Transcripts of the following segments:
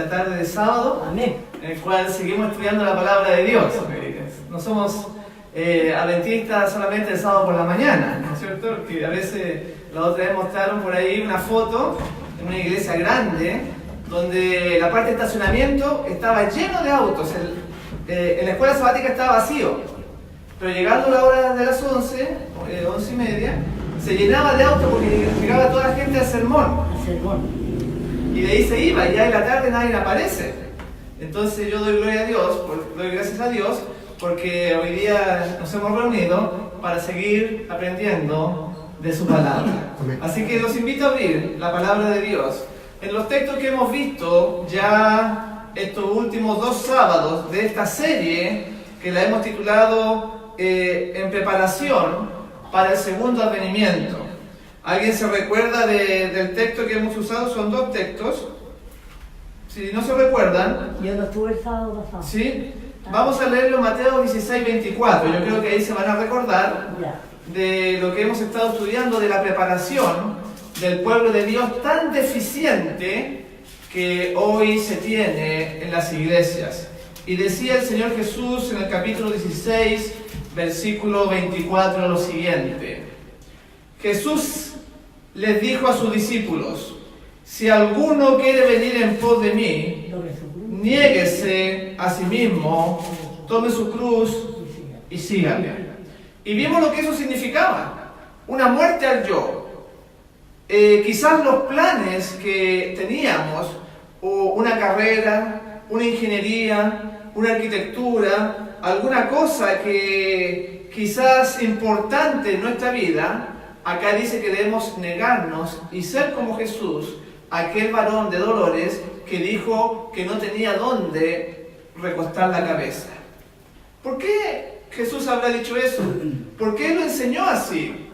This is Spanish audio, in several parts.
esta tarde de sábado, Amén. en el cual seguimos estudiando la palabra de Dios. No somos adventistas solamente el sábado por la mañana, ¿no es cierto? Que a veces la otra vez mostraron por ahí una foto en una iglesia grande, donde la parte de estacionamiento estaba lleno de autos. En la escuela sabática estaba vacío, pero llegando la hora de las 11, 11:30, se llenaba de autos porque llegaba toda la gente al sermón. Y de ahí se iba, y ya en la tarde nadie aparece. Entonces yo doy gloria a Dios, doy gracias a Dios, porque hoy día nos hemos reunido para seguir aprendiendo de su palabra. Así que los invito a abrir la palabra de Dios. En los textos que hemos visto ya estos últimos 2 sábados de esta serie, que la hemos titulado En preparación para el segundo advenimiento. ¿Alguien se recuerda del texto que hemos usado? Son 2 textos. Si no se recuerdan, Yo no estuve el sábado pasado. ¿sí? Vamos a leerlo en Mateo 16:24. Yo creo que ahí se van a recordar Ya. de lo que hemos estado estudiando, de la preparación del pueblo de Dios tan deficiente que hoy se tiene en las iglesias. Y decía el Señor Jesús en el capítulo 16, versículo 24, lo siguiente: Jesús les dijo a sus discípulos: si alguno quiere venir en pos de mí, niéguese a sí mismo, tome su cruz y sígame. Y vimos lo que eso significaba: una muerte al yo. Quizás los planes que teníamos, o una carrera, una ingeniería, una arquitectura, alguna cosa que quizás importante en nuestra vida, acá dice que debemos negarnos y ser como Jesús, aquel varón de dolores que dijo que no tenía dónde recostar la cabeza. ¿Por qué Jesús habrá dicho eso? ¿Por qué lo enseñó así?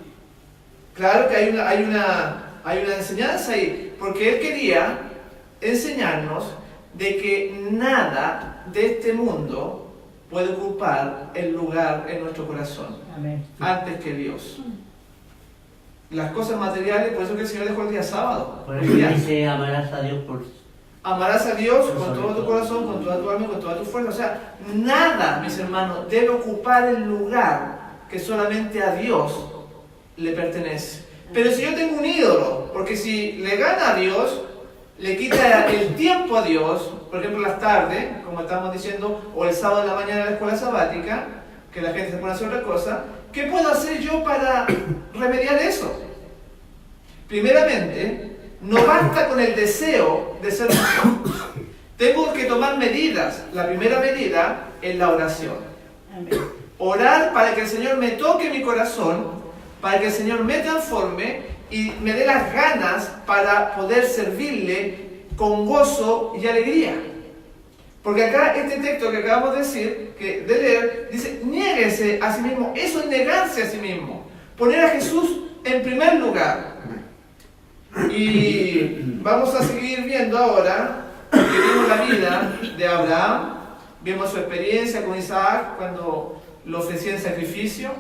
Claro que hay una enseñanza ahí, porque Él quería enseñarnos de que nada de este mundo puede ocupar el lugar en nuestro corazón. Amén. Antes que Dios. Las cosas materiales, por eso que el Señor dejó el día sábado. Por eso dice: amarás a Dios por... Amarás a Dios con todo tu corazón, con toda tu alma y con toda tu fuerza. O sea, nada, mis hermanos, debe ocupar el lugar que solamente a Dios le pertenece. Pero si yo tengo un ídolo, porque si le gana a Dios, le quita el tiempo a Dios, por ejemplo las tardes, como estamos diciendo, o el sábado de la mañana en la escuela sabática, que la gente se pone a hacer otra cosa, ¿qué puedo hacer yo para remediar eso? Primeramente, no basta con el deseo de ser mejor. Tengo que tomar medidas. La primera medida es la oración. Amén. Orar para que el Señor me toque mi corazón, para que el Señor me transforme y me dé las ganas para poder servirle con gozo y alegría. Porque acá este texto que acabamos de leer, dice: niéguese a sí mismo. Eso es negarse a sí mismo. Poner a Jesús en primer lugar. Y vamos a seguir viendo ahora, que vimos la vida de Abraham, vimos su experiencia con Isaac cuando lo ofrecía en sacrificio,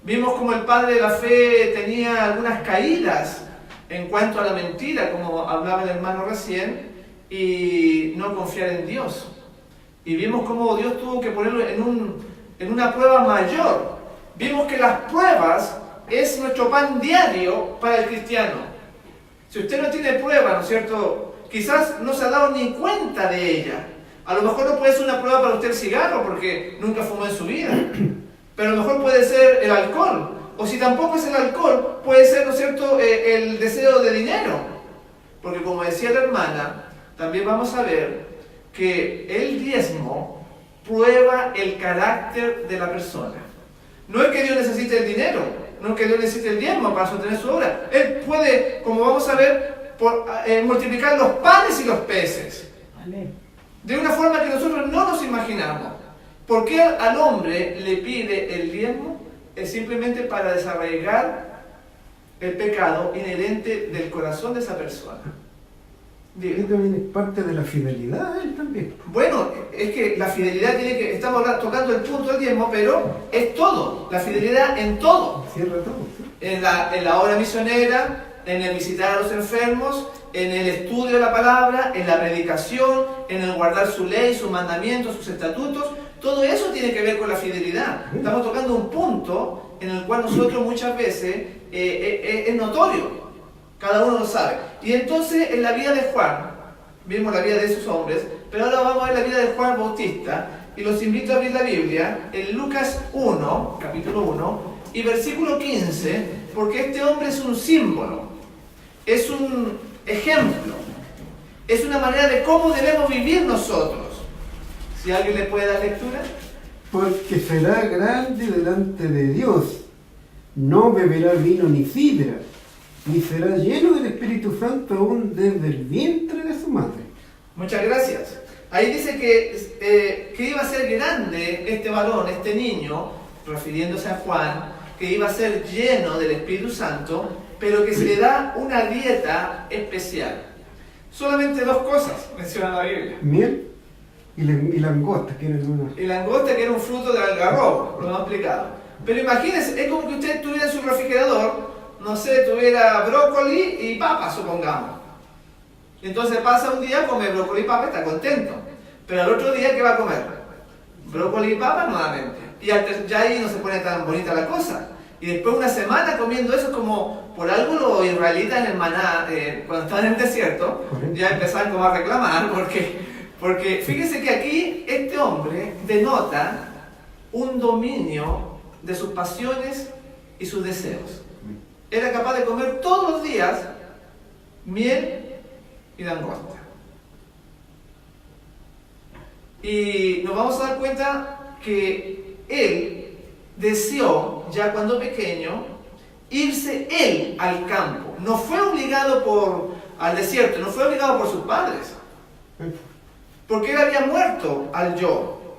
vimos como el padre de la fe tenía algunas caídas en cuanto a la mentira, como hablaba el hermano recién, y no confiar en Dios. Y vimos cómo Dios tuvo que ponerlo en una prueba mayor. Vimos que las pruebas es nuestro pan diario para el cristiano. Si usted no tiene prueba, ¿no es cierto? Quizás no se ha dado ni cuenta de ella. A lo mejor no puede ser una prueba para usted el cigarro porque nunca fumó en su vida. Pero a lo mejor puede ser el alcohol. O si tampoco es el alcohol, puede ser, ¿no es cierto?, el deseo de dinero. Porque como decía la hermana, también vamos a ver que el diezmo prueba el carácter de la persona. No es que Dios necesite el dinero, no es que Dios necesite el diezmo para sostener su obra. Él puede, como vamos a ver, multiplicar los panes y los peces. Amén. De una forma que nosotros no nos imaginamos. ¿Por qué al hombre le pide el diezmo? Es simplemente para desarraigar el pecado inherente del corazón de esa persona. Él también es parte de la fidelidad, él también. Bueno, es que la fidelidad tiene que... Estamos tocando el punto del diezmo, pero es todo. La fidelidad en todo. Cierra todo, ¿sí? En la obra misionera, en el visitar a los enfermos, en el estudio de la palabra, en la predicación, en el guardar su ley, sus mandamientos, sus estatutos. Todo eso tiene que ver con la fidelidad. Estamos tocando un punto en el cual nosotros muchas veces es notorio. Cada uno lo sabe. Y entonces en la vida de Juan, vimos la vida de esos hombres, pero ahora vamos a ver la vida de Juan Bautista. Y los invito a abrir la Biblia en Lucas 1, capítulo 1, y versículo 15, porque este hombre es un símbolo, es un ejemplo, es una manera de cómo debemos vivir nosotros. Si alguien le puede dar lectura. Porque será grande delante de Dios, no beberá vino ni sidra, ni será lleno del Espíritu Santo aún desde el vientre de su madre. Muchas gracias. Ahí dice que iba a ser grande este varón, este niño, refiriéndose a Juan, que iba a ser lleno del Espíritu Santo, pero que se le da una dieta especial. Solamente dos cosas menciona la Biblia. Miel y langosta, que eran una... Y langosta, que era un fruto del algarrobo, lo hemos explicado. Pero imagínense, es como que usted tuviera en su refrigerador, no sé, tuviera brócoli y papa, supongamos. Entonces pasa un día, come brócoli y papa, está contento. Pero al otro día, ¿qué va a comer? Brócoli y papa nuevamente. Y ya ahí no se pone tan bonita la cosa. Y después una semana comiendo eso, es como por algo los israelitas en el maná, cuando estaban en el desierto, ya empezaban como a reclamar, porque fíjense que aquí este hombre denota un dominio de sus pasiones y sus deseos. Era capaz de comer todos los días miel y langosta. Y nos vamos a dar cuenta que él deseó, ya cuando pequeño, irse él al campo. No fue obligado al desierto, no fue obligado por sus padres. Porque él había muerto al yo.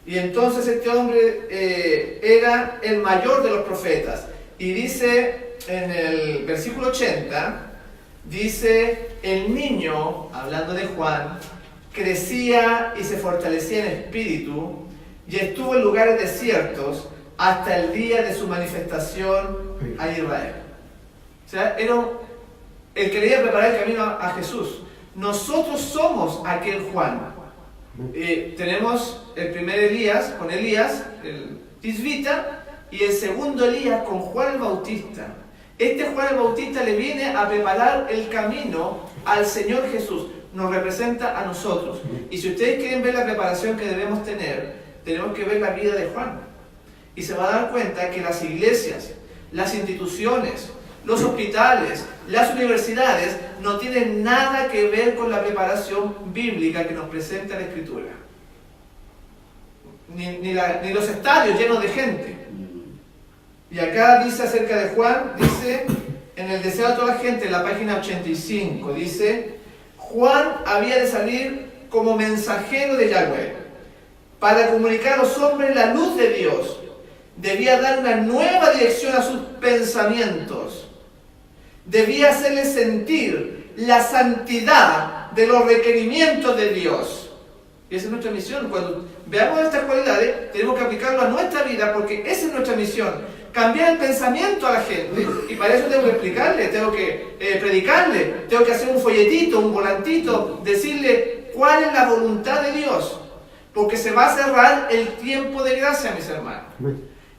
Y entonces este hombre era el mayor de los profetas. Y dice en el versículo 80, dice, el niño, hablando de Juan, crecía y se fortalecía en espíritu y estuvo en lugares desiertos hasta el día de su manifestación a Israel. O sea, él quería preparar el camino a Jesús. Nosotros somos aquel Juan. Tenemos el primer Elías con Elías, el Tisbita, y el segundo Elías con Juan el Bautista. Este Juan el Bautista le viene a preparar el camino al Señor Jesús. Nos representa a nosotros. Y si ustedes quieren ver la preparación que debemos tener, tenemos que ver la vida de Juan. Y se va a dar cuenta que las iglesias, las instituciones, los hospitales, las universidades no tienen nada que ver con la preparación bíblica que nos presenta la Escritura. Ni los estadios llenos de gente. Y acá dice acerca de Juan, dice en el deseo de toda la gente, en la página 85, dice: Juan había de salir como mensajero de Yahweh para comunicar a los hombres la luz de Dios. Debía dar una nueva dirección a sus pensamientos. Debía hacerles sentir la santidad de los requerimientos de Dios. Y esa es nuestra misión. Cuando veamos estas cualidades, tenemos que aplicarlo a nuestra vida, porque esa es nuestra misión. Cambiar el pensamiento a la gente. Y para eso tengo que explicarle, tengo que predicarle, tengo que hacer un folletito, un volantito, decirle cuál es la voluntad de Dios. Porque se va a cerrar el tiempo de gracia, mis hermanos.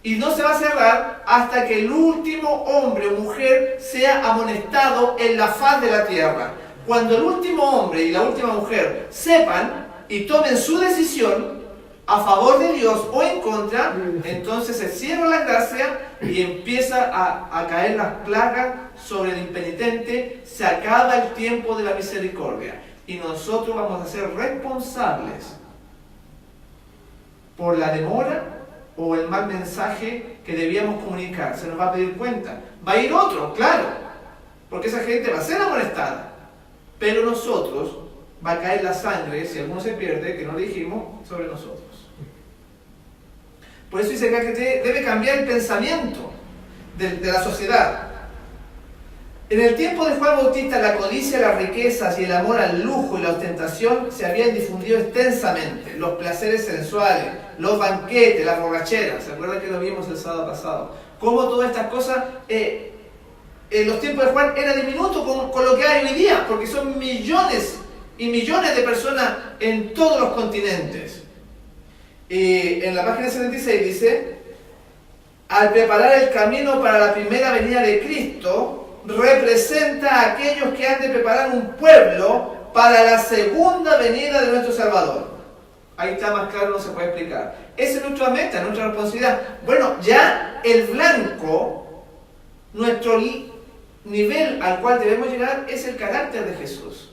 Y no se va a cerrar hasta que el último hombre o mujer sea amonestado en la faz de la tierra. Cuando el último hombre y la última mujer sepan y tomen su decisión a favor de Dios o en contra, entonces se cierra la gracia y empieza a caer las plagas sobre el impenitente, se acaba el tiempo de la misericordia y nosotros vamos a ser responsables por la demora o el mal mensaje que debíamos comunicar. Se nos va a pedir cuenta. Va a ir otro, claro, porque esa gente va a ser amonestada, pero nosotros va a caer la sangre, si alguno se pierde, que no dijimos, sobre nosotros. Por eso dice acá que debe cambiar el pensamiento de la sociedad. En el tiempo de Juan Bautista, la codicia, las riquezas y el amor al lujo y la ostentación se habían difundido extensamente. Los placeres sensuales, los banquetes, las borracheras. ¿Se acuerdan que lo vimos el sábado pasado? Cómo todas estas cosas en los tiempos de Juan era diminuto con lo que hay hoy día, porque son millones y millones de personas en todos los continentes. Y en la página 76 dice: al preparar el camino para la primera venida de Cristo, representa a aquellos que han de preparar un pueblo para la segunda venida de nuestro Salvador. Ahí está más claro, no se puede explicar. Esa es nuestra meta, nuestra responsabilidad. Bueno, ya el blanco, nuestro nivel al cual debemos llegar es el carácter de Jesús.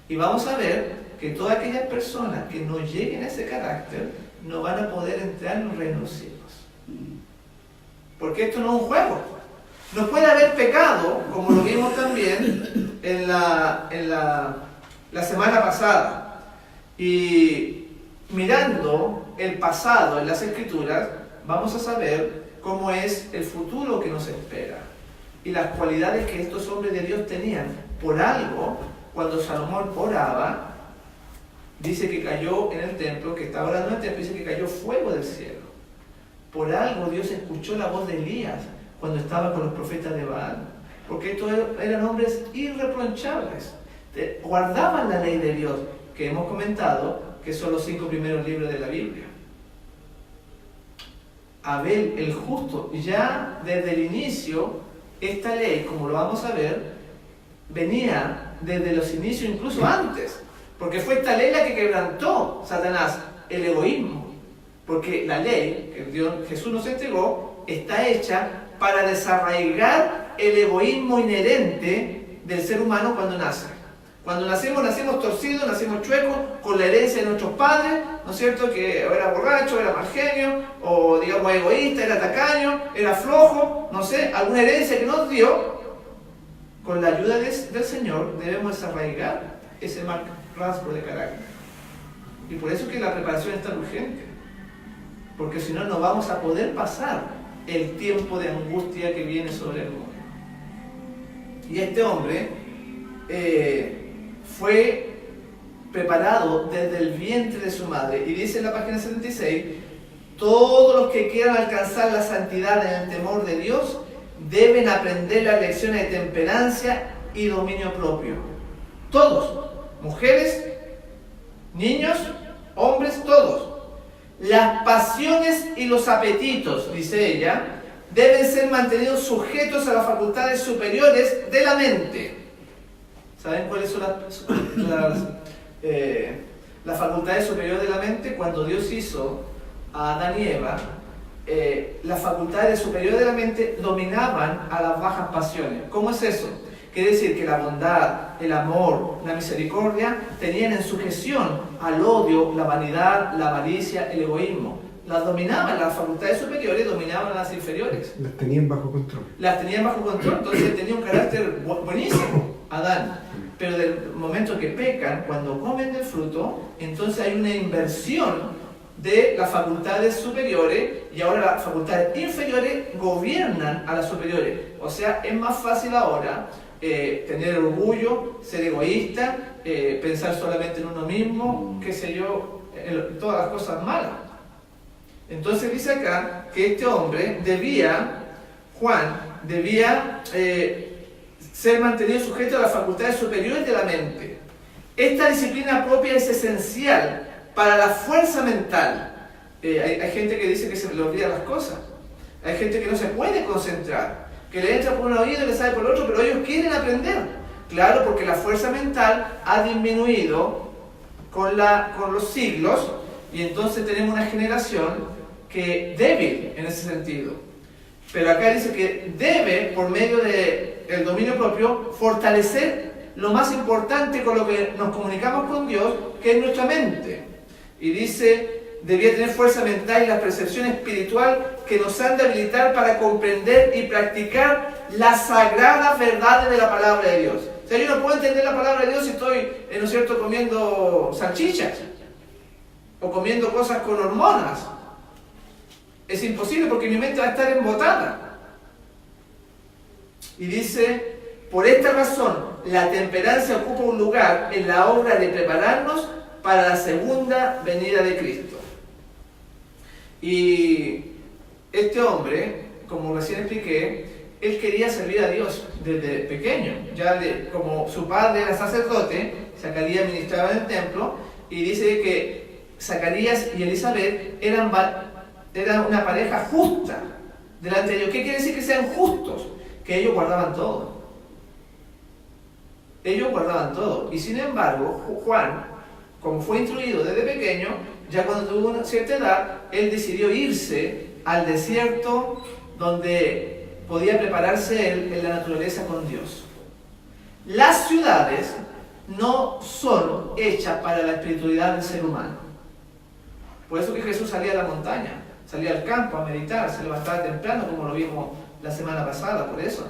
Y vamos a ver que todas aquellas personas que no lleguen a ese carácter no van a poder entrar en los reinos de los cielos. Porque esto no es un juego. No puede haber pecado, como lo vimos también en la semana pasada. Y mirando el pasado en las Escrituras, vamos a saber cómo es el futuro que nos espera y las cualidades que estos hombres de Dios tenían. Por algo, cuando Salomón oraba, dice que cayó en el templo, que estaba orando en el templo, dice que cayó fuego del cielo. Por algo Dios escuchó la voz de Elías cuando estaba con los profetas de Baal, porque estos eran hombres irreprochables, guardaban la ley de Dios, que hemos comentado que son los 5 primeros libros de la Biblia. Abel el justo, ya desde el inicio, esta ley, como lo vamos a ver, venía desde los inicios, incluso antes, porque fue esta ley la que quebrantó Satanás, el egoísmo. Porque la ley que Jesús nos entregó está hecha para desarraigar el egoísmo inherente del ser humano cuando nace. Cuando nacemos torcidos, nacemos chuecos, con la herencia de nuestros padres, ¿no es cierto? Que era borracho, era mal genio, o digamos egoísta, era tacaño, era flojo, no sé, alguna herencia que nos dio. Con la ayuda del Señor debemos desarraigar ese mal rasgo de carácter. Y por eso es que la preparación es tan urgente. Porque si no, no vamos a poder pasar el tiempo de angustia que viene sobre el mundo. Y este hombre fue preparado desde el vientre de su madre. Y dice en la página 76, todos los que quieran alcanzar la santidad en el temor de Dios deben aprender las lecciones de temperancia y dominio propio. Todos, mujeres, niños, hombres, todos. Las pasiones y los apetitos, dice ella, deben ser mantenidos sujetos a las facultades superiores de la mente. ¿Saben cuáles son las facultades superiores de la mente? Cuando Dios hizo a Adán y Eva, las facultades superiores de la mente dominaban a las bajas pasiones. ¿Cómo es eso? Quiere decir que la bondad, el amor, la misericordia tenían en sujeción al odio, la vanidad, la avaricia, el egoísmo. Las dominaban, las facultades superiores dominaban las inferiores. Las tenían bajo control. Las tenían bajo control, entonces tenía un carácter buenísimo, Adán. Pero del momento que pecan, cuando comen del fruto, entonces hay una inversión de las facultades superiores y ahora las facultades inferiores gobiernan a las superiores. O sea, es más fácil ahora tener orgullo, ser egoísta, pensar solamente en uno mismo, qué sé yo, todas las cosas malas. Entonces dice acá que este hombre Juan debía ser mantenido sujeto a las facultades superiores de la mente. Esta disciplina propia es esencial para la fuerza mental. Hay gente que dice que se le olvidan las cosas. Hay gente que no se puede concentrar, que le entra por un oído y le sale por el otro, pero ellos quieren aprender. Claro, porque la fuerza mental ha disminuido con los siglos y entonces tenemos una generación que débil en ese sentido. Pero acá dice que debe, por medio del dominio propio, fortalecer lo más importante con lo que nos comunicamos con Dios, que es nuestra mente. Y dice, debía tener fuerza mental y la percepción espiritual que nos han de habilitar para comprender y practicar las sagradas verdades de la palabra de Dios. O sea, yo no puedo entender la palabra de Dios si estoy, ¿no es cierto?, comiendo salchichas o comiendo cosas con hormonas. Es imposible porque mi mente va a estar embotada. Y dice, por esta razón, la temperancia ocupa un lugar en la obra de prepararnos para la segunda venida de Cristo. Y este hombre, como recién expliqué, él quería servir a Dios desde pequeño. Como su padre era sacerdote, Zacarías ministraba en el templo, y dice que Zacarías y Elizabeth eran una pareja justa delante de Dios. ¿Qué quiere decir que sean justos? Que ellos guardaban todo. Ellos guardaban todo. Y sin embargo, Juan, como fue instruido desde pequeño, ya cuando tuvo una cierta edad, él decidió irse al desierto donde podía prepararse él en la naturaleza con Dios. Las ciudades no son hechas para la espiritualidad del ser humano. Por eso que Jesús salía a la montaña, salía al campo a meditar, se levantaba temprano, como lo vimos la semana pasada, por eso.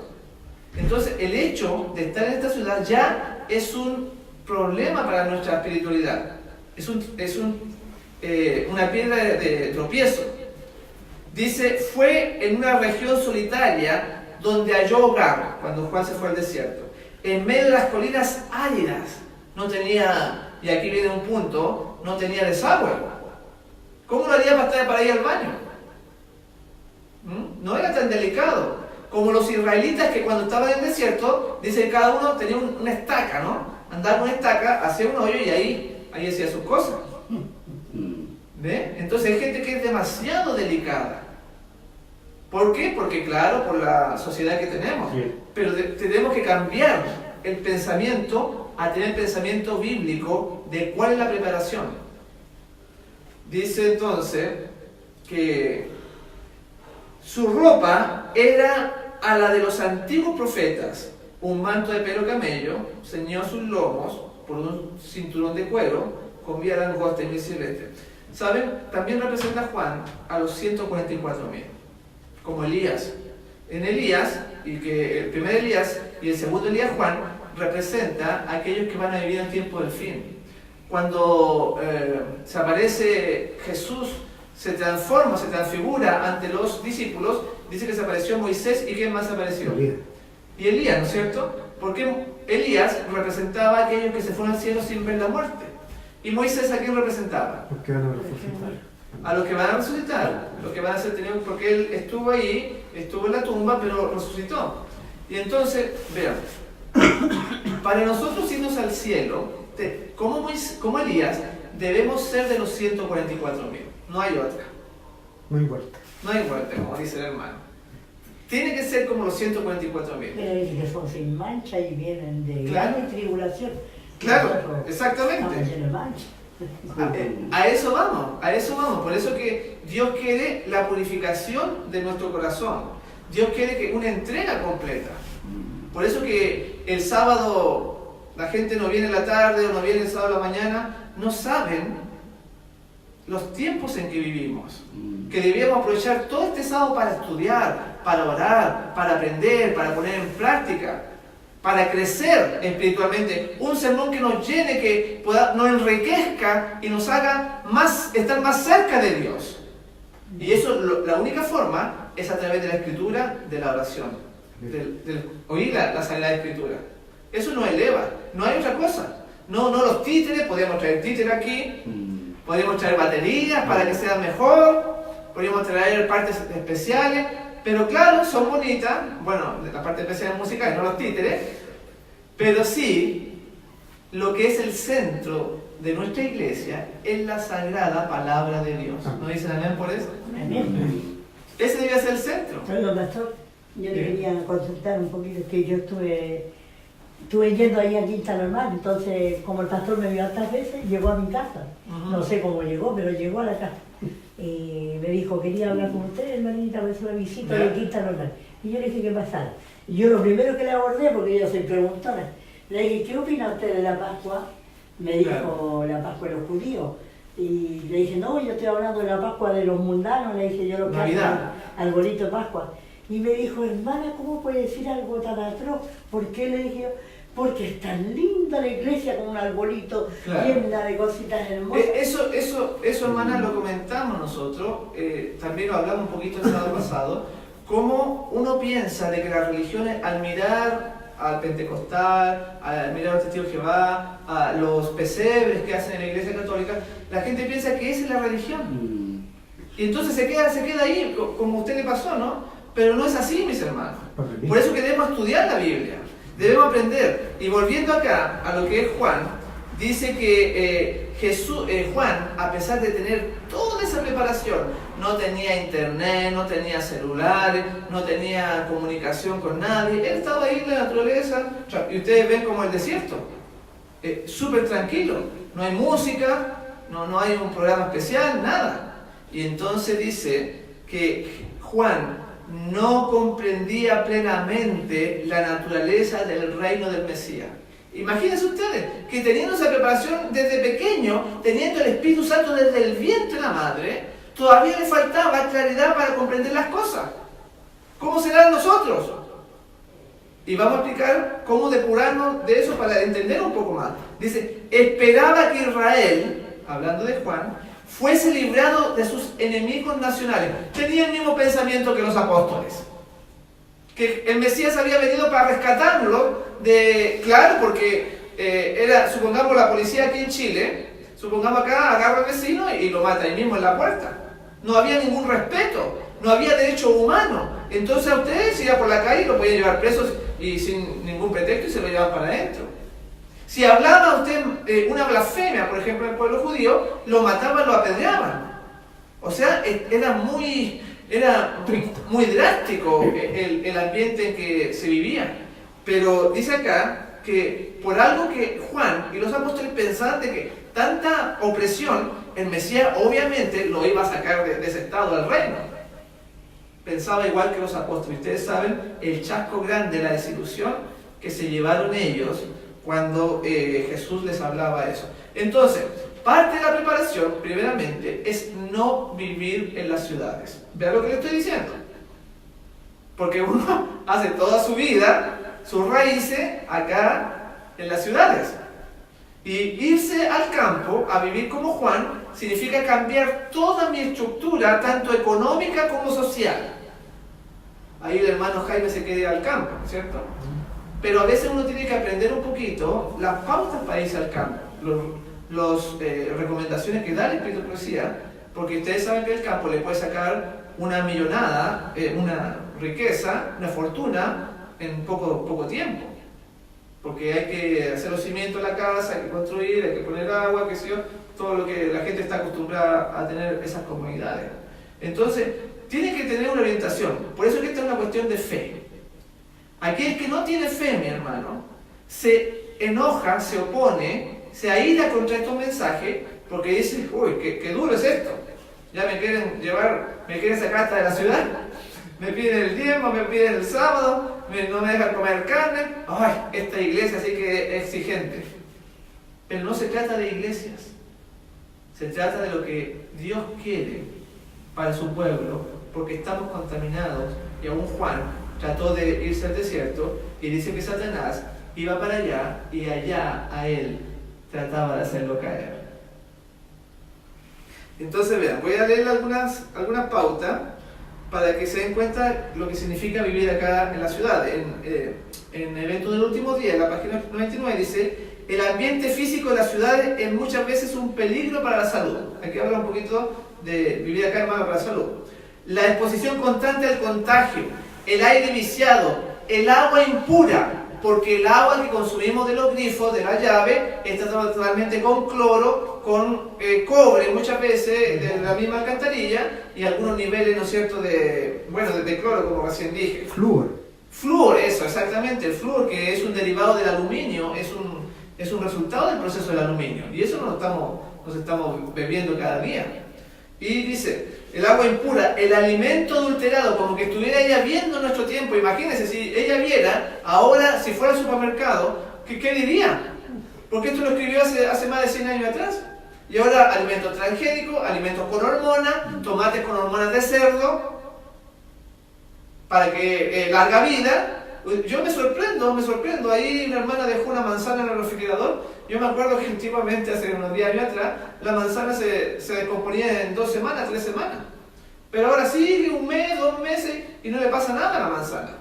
Entonces, el hecho de estar en esta ciudad ya es un problema para nuestra espiritualidad. Es una piedra de tropiezo. Dice, fue en una región solitaria donde halló hogar, cuando Juan se fue al desierto. En medio de las colinas áridas, no tenía, y aquí viene un punto, no tenía desagüe. ¿Cómo lo haría para ir al baño? No era tan delicado. Como los israelitas que cuando estaban en el desierto, dice que cada uno tenía una estaca, ¿no? Andaba con una estaca, hacía un hoyo y ahí hacía sus cosas. ¿Ve? Entonces hay gente que es demasiado delicada. ¿Por qué? Porque claro, por la sociedad que tenemos. Sí. Pero tenemos que cambiar el pensamiento a tener pensamiento bíblico de cuál es la preparación. Dice entonces que su ropa era a la de los antiguos profetas, un manto de pelo camello, ceñió sus lomos por un cinturón de cuero, comía langosta y miel silvestre. ¿Saben? También representa Juan a los 144.000, como Elías. En Elías, y que el primer Elías y el segundo Elías Juan, representa a aquellos que van a vivir el tiempo del fin. Cuando se aparece Jesús, se transforma, se transfigura ante los discípulos, dice que se apareció Moisés, ¿y quién más apareció? Y Elías, ¿no es cierto? Porque Elías representaba a aquellos que se fueron al cielo sin ver la muerte. ¿Y Moisés a quién representaba? Los que van a resucitar. A los que van a resucitar, los que van a ser tenidos, porque él estuvo ahí, estuvo en la tumba, pero resucitó. Y entonces, vean, para nosotros irnos al cielo, como Elías, debemos ser de los 144.000. No hay otra. No hay vuelta. No hay vuelta, como dice el hermano. Tiene que ser como los 144.000. Pero dice que son sin mancha y vienen de gran tribulación. Claro, exactamente. A eso vamos. Por eso que Dios quiere la purificación de nuestro corazón. Dios quiere que una entrega completa. Por eso que el sábado la gente no viene en la tarde o no viene el sábado a la mañana, no saben los tiempos en que vivimos. Que debíamos aprovechar todo este sábado para estudiar, para orar, para aprender, para poner en práctica, para crecer espiritualmente. Un sermón que nos llene, que nos enriquezca y nos haga estar más cerca de Dios. Y eso, la única forma es a través de la escritura, de la oración, del oír la Sagrada Escritura. Eso nos eleva, no hay otra cosa. No los títeres, podríamos traer títeres aquí, podríamos traer baterías para que sean mejor, podríamos traer partes especiales, pero claro, son bonitas, bueno, la parte especial musical, no los títeres, pero sí, lo que es el centro de nuestra iglesia es la sagrada palabra de Dios. ¿No dicen amén por eso? Amén. Ese debe ser el centro. Oiga, pastor, yo le quería consultar un poquito, que yo estuve yendo ahí a Quinta Normal, entonces como el pastor me vio tantas veces, llegó a mi casa. No sé cómo llegó, pero llegó a la casa. Y me dijo, quería hablar con usted, hermanita, para hacer una visita de Quinta Normal. Y yo le dije que pasara. Y yo lo primero que le abordé, porque yo soy preguntona, le dije, ¿qué opina usted de la Pascua? Me dijo, la Pascua de los judíos. Y le dije, no, yo estoy hablando de la Pascua de los mundanos, le dije, yo lo que hago arbolito de Pascua. Y me dijo, hermana, ¿cómo puede decir algo tan atroz? ¿Por qué? Le dije yo, porque es tan linda la iglesia con un arbolito llena de cositas hermosas. Eso, hermana, lo comentamos nosotros, también lo hablamos un poquito el sábado pasado, cómo uno piensa de que las religiones, al mirar al pentecostal, al mirar a los testigos de Jehová, a los pesebres que hacen en la iglesia católica, la gente piensa que esa es la religión. Y entonces se queda ahí, como a usted le pasó, ¿no? pero no es así, mis hermanos. Por eso que debemos estudiar la Biblia, debemos aprender. Y volviendo acá a lo que es Juan, dice que Juan, a pesar de tener toda esa preparación, no tenía internet, no tenía celulares, no tenía comunicación con nadie. Él estaba ahí en la naturaleza, y ustedes ven como el desierto, súper tranquilo, no hay música, no hay un programa especial, nada. Y entonces dice que Juan no comprendía plenamente la naturaleza del reino del Mesías. Imagínense ustedes que teniendo esa preparación desde pequeño, teniendo el Espíritu Santo desde el vientre de la madre, todavía le faltaba claridad para comprender las cosas. ¿Cómo serán nosotros? Y vamos a explicar cómo depurarnos de eso para entender un poco más. Dice, esperaba que Israel, hablando de Juan, fuese librado de sus enemigos nacionales. Tenía el mismo pensamiento que los apóstoles, que el Mesías había venido para rescatarlo claro, porque supongamos la policía aquí en Chile, supongamos acá, agarra al vecino y lo mata ahí mismo en la puerta. No había ningún respeto, no había derecho humano. Entonces a ustedes se iba por la calle y lo podían llevar presos y sin ningún pretexto y se lo llevaban para adentro. Si hablaba usted una blasfemia, por ejemplo, en el pueblo judío, lo mataban, lo apedreaban. O sea, era muy drástico el ambiente en que se vivía. Pero dice acá que por algo que Juan y los apóstoles pensaban de que tanta opresión, el Mesías obviamente lo iba a sacar de ese estado al reino. Pensaba igual que los apóstoles. Ustedes saben el chasco grande, la desilusión que se llevaron ellos cuando Jesús les hablaba eso. Entonces, parte de la preparación, primeramente, es no vivir en las ciudades. Vean lo que le estoy diciendo. Porque uno hace toda su vida, sus raíces, acá en las ciudades. Y irse al campo a vivir como Juan significa cambiar toda mi estructura, tanto económica como social. Ahí el hermano Jaime se quiere ir al campo, ¿cierto? Pero a veces uno tiene que aprender un poquito las pautas para irse al campo, las recomendaciones que da el Espíritu de Profecía, porque ustedes saben que el campo le puede sacar una millonada, una riqueza, una fortuna en poco tiempo. Porque hay que hacer los cimientos de la casa, hay que construir, hay que poner agua, qué sé yo, todo lo que la gente está acostumbrada a tener esas comunidades. Entonces, tiene que tener una orientación. Por eso es que esta es una cuestión de fe. Aquel que no tiene fe, mi hermano, se enoja, se opone, se aíra contra estos mensajes, porque dice, uy, qué duro es esto. Ya me quieren sacar hasta de la ciudad, me piden el diezmo, me piden el sábado, no me dejan comer carne. Ay, esta iglesia sí que es exigente. Pero no se trata de iglesias, se trata de lo que Dios quiere para su pueblo, porque estamos contaminados. Y aún Juan trató de irse al desierto y dice que Satanás iba para allá y allá a él trataba de hacerlo caer. Entonces vean, voy a leer algunas pautas para que se den cuenta lo que significa vivir acá en la ciudad. En Evento del Último Día, en la página 99 dice: el ambiente físico de las ciudades es muchas veces un peligro para la salud. Aquí habla un poquito de vivir acá, hermano, para la salud. La exposición constante al contagio, el aire viciado, el agua impura, porque el agua que consumimos de los grifos, de la llave, está totalmente con cloro, con cobre muchas veces de la misma alcantarilla y algunos niveles, ¿no es cierto?, de cloro, como recién dije. Flúor, eso, exactamente, el flúor, que es un derivado del aluminio, es un resultado del proceso del aluminio, y eso nos estamos bebiendo cada día. Y dice, el agua impura, el alimento adulterado, como que estuviera ella viendo nuestro tiempo. Imagínense, si ella viera, ahora, si fuera al supermercado, ¿qué diría? Porque esto lo escribió hace más de 100 años atrás. Y ahora, alimentos transgénicos, alimentos con hormonas, tomates con hormonas de cerdo, para que larga vida. Yo me sorprendo. Ahí una hermana dejó una manzana en el refrigerador. Yo me acuerdo que antiguamente, hace unos 10 años atrás, la manzana se descomponía en 2 semanas, 3 semanas. Pero ahora sigue 1 mes, 2 meses y no le pasa nada a la manzana.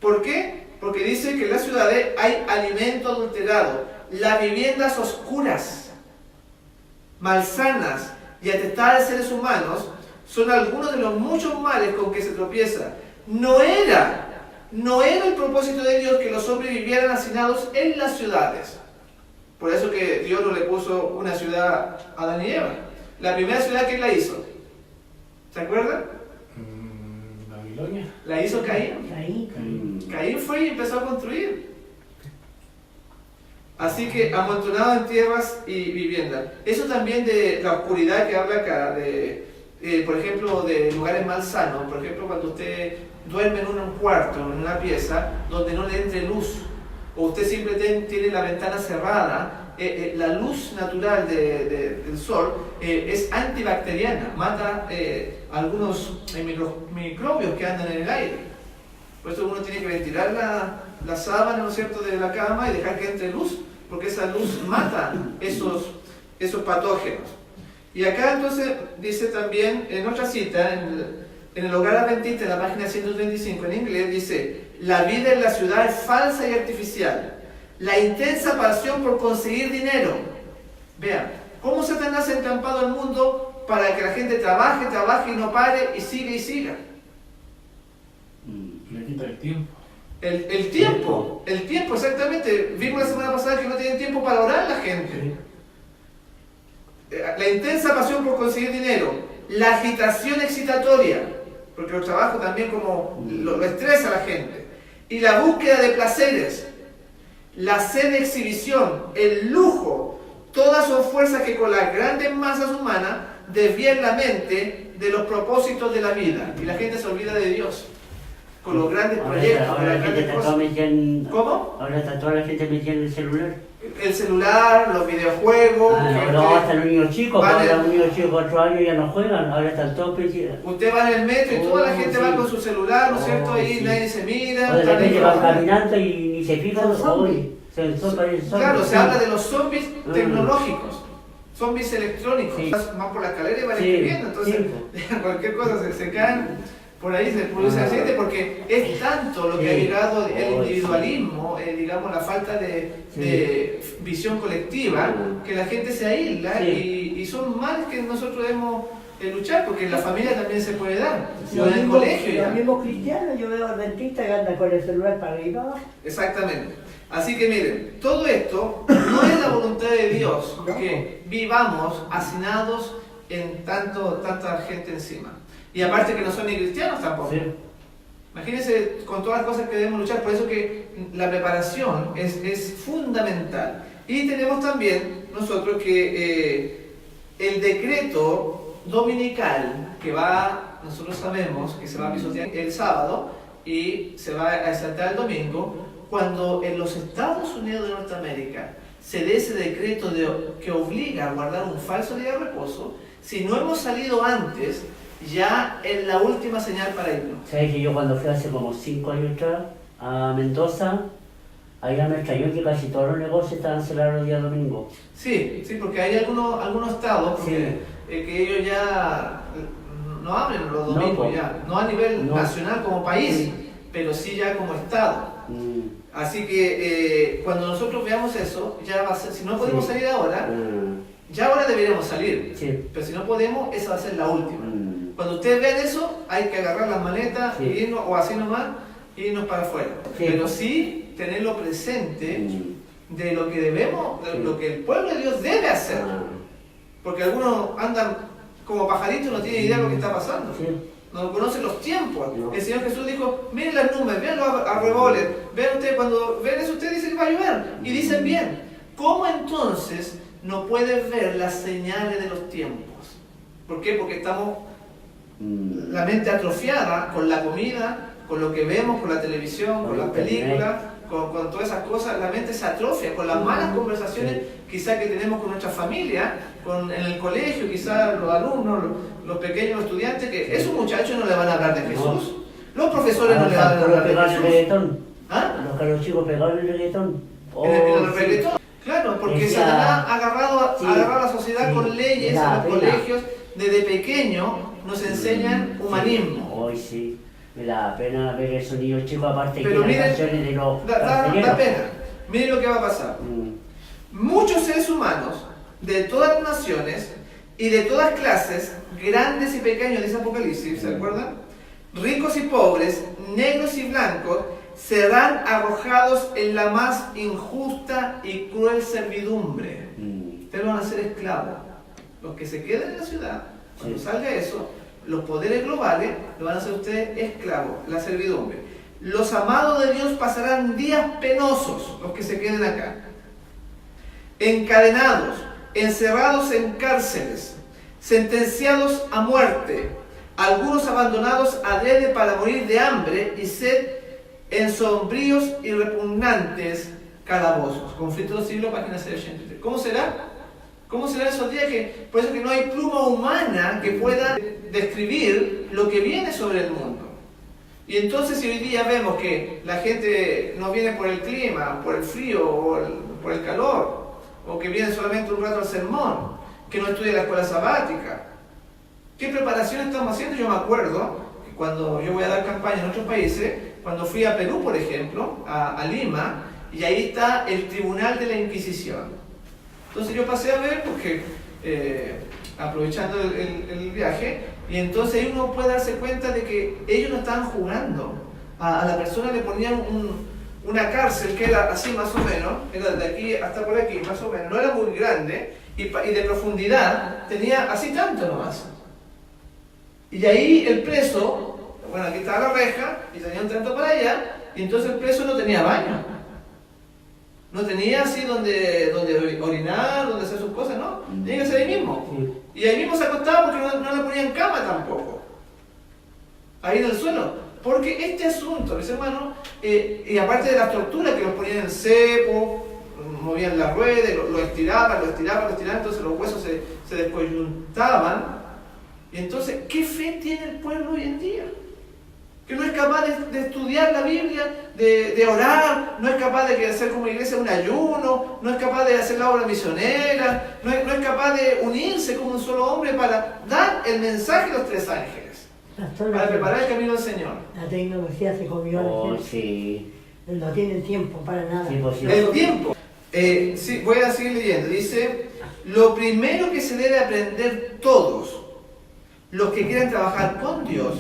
¿Por qué? Porque dice que en las ciudades hay alimento adulterado, las viviendas oscuras, malsanas y atestadas de seres humanos son algunos de los muchos males con que se tropieza. No era el propósito de Dios que los hombres vivieran hacinados en las ciudades. Por eso que Dios no le puso una ciudad a Adán y Eva. La primera ciudad, ¿quién la hizo? ¿Se acuerdan? Babilonia. La hizo Caín. Ahí. Caín fue y empezó a construir. Así que amontonado en tierras y viviendas. Eso también de la oscuridad que habla acá, por ejemplo, de lugares malsanos. Por ejemplo, cuando usted duerme en un cuarto, en una pieza, donde no le entre luz, o usted siempre tiene la ventana cerrada, la luz natural del sol es antibacteriana, mata algunos microbios que andan en el aire. Por eso uno tiene que ventilar la sábana, ¿no es cierto?, de la cama y dejar que entre luz, porque esa luz mata esos patógenos. Y acá entonces dice también, en otra cita, en el Hogar Adventista, en la página 135 en inglés, dice: la vida en la ciudad es falsa y artificial. La intensa pasión por conseguir dinero. Vean, cómo Satanás ha entrampado al mundo para que la gente trabaje y no pare y siga. Le quita el tiempo. El tiempo, exactamente. Vimos la semana pasada que no tienen tiempo para orar la gente. La intensa pasión por conseguir dinero, la agitación excitatoria, porque el trabajo también como lo estresa a la gente, y la búsqueda de placeres, la sed de exhibición, el lujo, todas son fuerzas que con las grandes masas humanas desvían la mente de los propósitos de la vida, y la gente se olvida de Dios con los grandes proyectos, Ahora la gente está toda metida en... ¿Cómo? Ahora está toda la gente metida en el celular. El celular, los videojuegos. No, hasta los niños chicos, Vale. ahora los niños chicos de 4 años ya no juegan, ahora están todos metidos. Usted va en el metro y toda la gente sí. va con su celular, ¿no es cierto? Ahí Sí. nadie se mira. O de están repente ahí van trabajando. caminando y ni se fijan, Son zombies. hoy parecen zombies. Claro, se habla de los zombies Mm. tecnológicos, zombies electrónicos. Sí. Van por la escalera y van Sí, escribiendo, entonces cualquier cosa se caen. Por ahí se produce accidente porque es tanto lo que ha Sí. llegado el Oh, individualismo, digamos, la falta de visión colectiva, que la gente se aísla y son males que nosotros debemos luchar, porque en la familia también se puede dar, o en el colegio ya. Los mismos cristianos, yo veo adventistas que andan con el celular para arriba y para abajo. Exactamente. Así que miren, todo esto no es la voluntad de Dios que vivamos hacinados en tanta gente encima. Y aparte que no son ni cristianos tampoco. Sí. Imagínense con todas las cosas que debemos luchar, por eso que la preparación es fundamental. Y tenemos también nosotros que el decreto dominical que nosotros sabemos que se va a pisotear el sábado y se va a exaltar el domingo, cuando en los Estados Unidos de Norteamérica se dé ese decreto que obliga a guardar un falso día de reposo, si no hemos salido antes, ya es la última señal para irnos. ¿Sabes que yo cuando fui hace como 5 años atrás a Mendoza, allá me extrañó que casi todos los negocios estaban cerrados los días domingos? Sí, porque hay algunos estados que ellos ya no abren los domingos, pues. no a nivel No. nacional como país, Sí. pero sí ya como estado. Así que cuando nosotros veamos eso, ya va a ser, si no podemos salir ahora, ya ahora deberíamos salir, Sí. pero si no podemos, esa va a ser la última. Mm. Cuando ustedes vean eso, hay que agarrar las maletas Sí. y irnos, o así nomás, irnos para afuera. Sí. Pero sí tenerlo presente Mm. de lo que debemos, de Sí. lo que el pueblo de Dios debe hacer. Porque algunos andan como pajaritos y no tienen idea de lo que está pasando. Sí. No conocen los tiempos. No. El Señor Jesús dijo, miren las nubes, vean los arreboles, vean ustedes, cuando ven eso ustedes dicen que va a llover. Y dicen bien. ¿Cómo entonces no puedes ver las señales de los tiempos? ¿Por qué? Porque estamos la mente atrofiada con la comida, con lo que vemos, con la televisión, con las películas, con todas esas cosas. La mente se atrofia con las malas conversaciones quizás que tenemos con nuestra familia, en el colegio, quizás los alumnos, los pequeños estudiantes, que esos muchachos no le van a hablar de Jesús. Los profesores no le van a hablar de Jesús. Reggaetón. ¿Ah? Los chicos pegados en el reggaetón. En el reggaetón. Claro, porque Decía- Satanás ha agarrado Sí, a la sociedad sí, con leyes da en los pena. colegios. Desde pequeño nos enseñan humanismo. Hoy sí, me da pena ver esos niños chicos, aparte Pero que miren, las canciones de los Da brasileños. pena. Miren lo que va a pasar. Muchos seres humanos de todas las naciones y de todas clases, grandes y pequeños, dice Apocalipsis, ¿se acuerdan? Ricos y pobres, negros y blancos, serán arrojados en la más injusta y cruel servidumbre. Ustedes van a ser esclavos. Los que se queden en la ciudad, cuando salga eso, los poderes globales, lo van a hacer ustedes esclavos, la servidumbre. Los amados de Dios pasarán días penosos, los que se queden acá. Encadenados, encerrados en cárceles, sentenciados a muerte, algunos abandonados adrede para morir de hambre y sed en sombríos y repugnantes calabozos. Conflicto del siglo, página 683. ¿Cómo será? ¿Cómo serán esos días? Por eso que no hay pluma humana que pueda describir lo que viene sobre el mundo. Y entonces si hoy día vemos que la gente no viene por el clima, por el frío o por el calor, o que viene solamente un rato al sermón, que no estudia la escuela sabática, ¿qué preparación estamos haciendo? Yo me acuerdo que cuando yo voy a dar campaña en otros países, cuando fui a Perú, por ejemplo, a Lima, y ahí está el Tribunal de la Inquisición. Entonces yo pasé a ver, porque aprovechando el viaje, y entonces ahí uno puede darse cuenta de que ellos no estaban jugando. A la persona le ponían una cárcel que era así más o menos, era de aquí hasta por aquí más o menos, no era muy grande, y de profundidad tenía así tanto nomás. Y ahí el preso, bueno, aquí estaba la reja, y tenía un tanto para allá, y entonces el preso no tenía baño. No tenía así donde orinar, donde hacer sus cosas, ¿no? Tenía que ser ahí mismo. Y ahí mismo se acostaba porque no le ponían cama tampoco. Ahí en el suelo. Porque este asunto, mis hermanos, y aparte de las torturas que los ponían en cepo, movían la rueda, lo estiraban, entonces los huesos se descoyuntaban. Y entonces, ¿qué fe tiene el pueblo hoy en día? Que no es capaz de estudiar la Biblia, de orar, no es capaz de hacer como iglesia un ayuno, no es capaz de hacer la obra misionera, no es capaz de unirse como un solo hombre para dar el mensaje de los tres ángeles, Pastor, para preparar el camino del Señor. La tecnología se comió a la gente. Sí. No tienen tiempo para nada. Sí, pues, sí. El tiempo. Sí, voy a seguir leyendo. Dice, lo primero que se debe aprender todos los que quieran trabajar con Dios,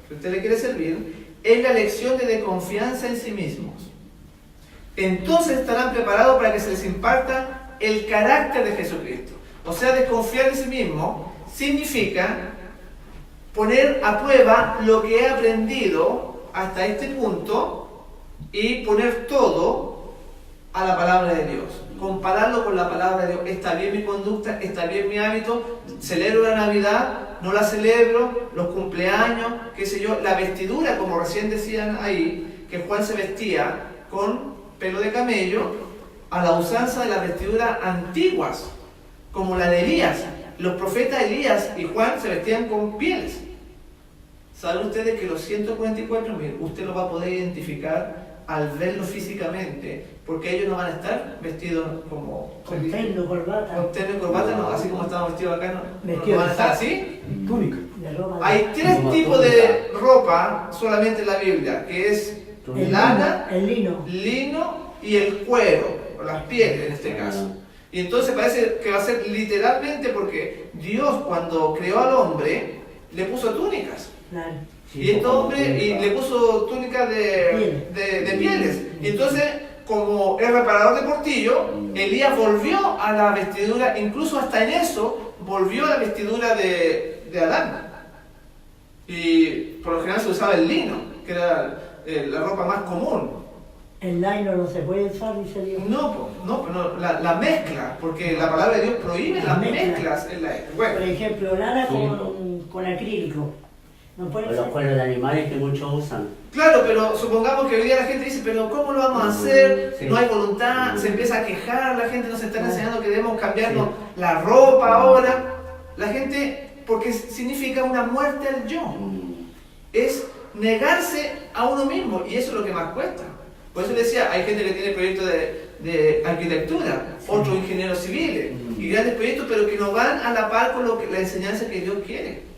si usted le quiere servir, es la lección de confianza en sí mismos. Entonces estarán preparados para que se les imparta el carácter de Jesucristo. O sea, desconfiar en sí mismo significa poner a prueba lo que he aprendido hasta este punto y poner todo a la palabra de Dios. Compararlo con la palabra de Dios. ¿Está bien mi conducta? ¿Está bien mi hábito? ¿Celebro la Navidad? ¿No la celebro? ¿Los cumpleaños? ¿Qué sé yo? La vestidura, como recién decían ahí, que Juan se vestía con pelo de camello, a la usanza de las vestiduras antiguas, como la de Elías. Los profetas Elías y Juan se vestían con pieles. ¿Saben ustedes que los 144.000 usted lo va a poder identificar al verlo físicamente? Porque ellos no van a estar vestidos como... Con terno, corbata. Con terno y corbata, no, así como estamos vestidos acá, no van a estar así. Túnica. De ropa. Hay tres tipos de ropa solamente en la Biblia, que es El lana, lino. lino y el cuero, o las pieles en este caso. Y entonces parece que va a ser literalmente porque Dios cuando creó al hombre le puso túnicas. Claro. Y este hombre le puso túnicas de pieles. Y entonces, como el reparador de portillo, Elías volvió a la vestidura, incluso hasta en eso, volvió a la vestidura de Adán. Y por lo general se usaba el lino, que era la ropa más común. El nylon no se puede usar, dice Dios. No, la mezcla, porque la palabra de Dios prohíbe las Mezcla. mezclas en la Por bueno, ejemplo, lana Sí. con acrílico. No puede O los ser. cueros de animales que muchos usan. claro, pero supongamos que hoy día la gente dice, pero ¿cómo lo vamos a hacer? Sí. No hay voluntad, se empieza a quejar, la gente nos está enseñando que debemos cambiarnos la ropa ahora. La gente, porque significa una muerte al yo. Es negarse a uno mismo, y eso es lo que más cuesta. Por eso decía, hay gente que tiene proyectos de arquitectura, otros ingenieros civiles, y grandes proyectos, pero que no van a la par con la enseñanza que Dios quiere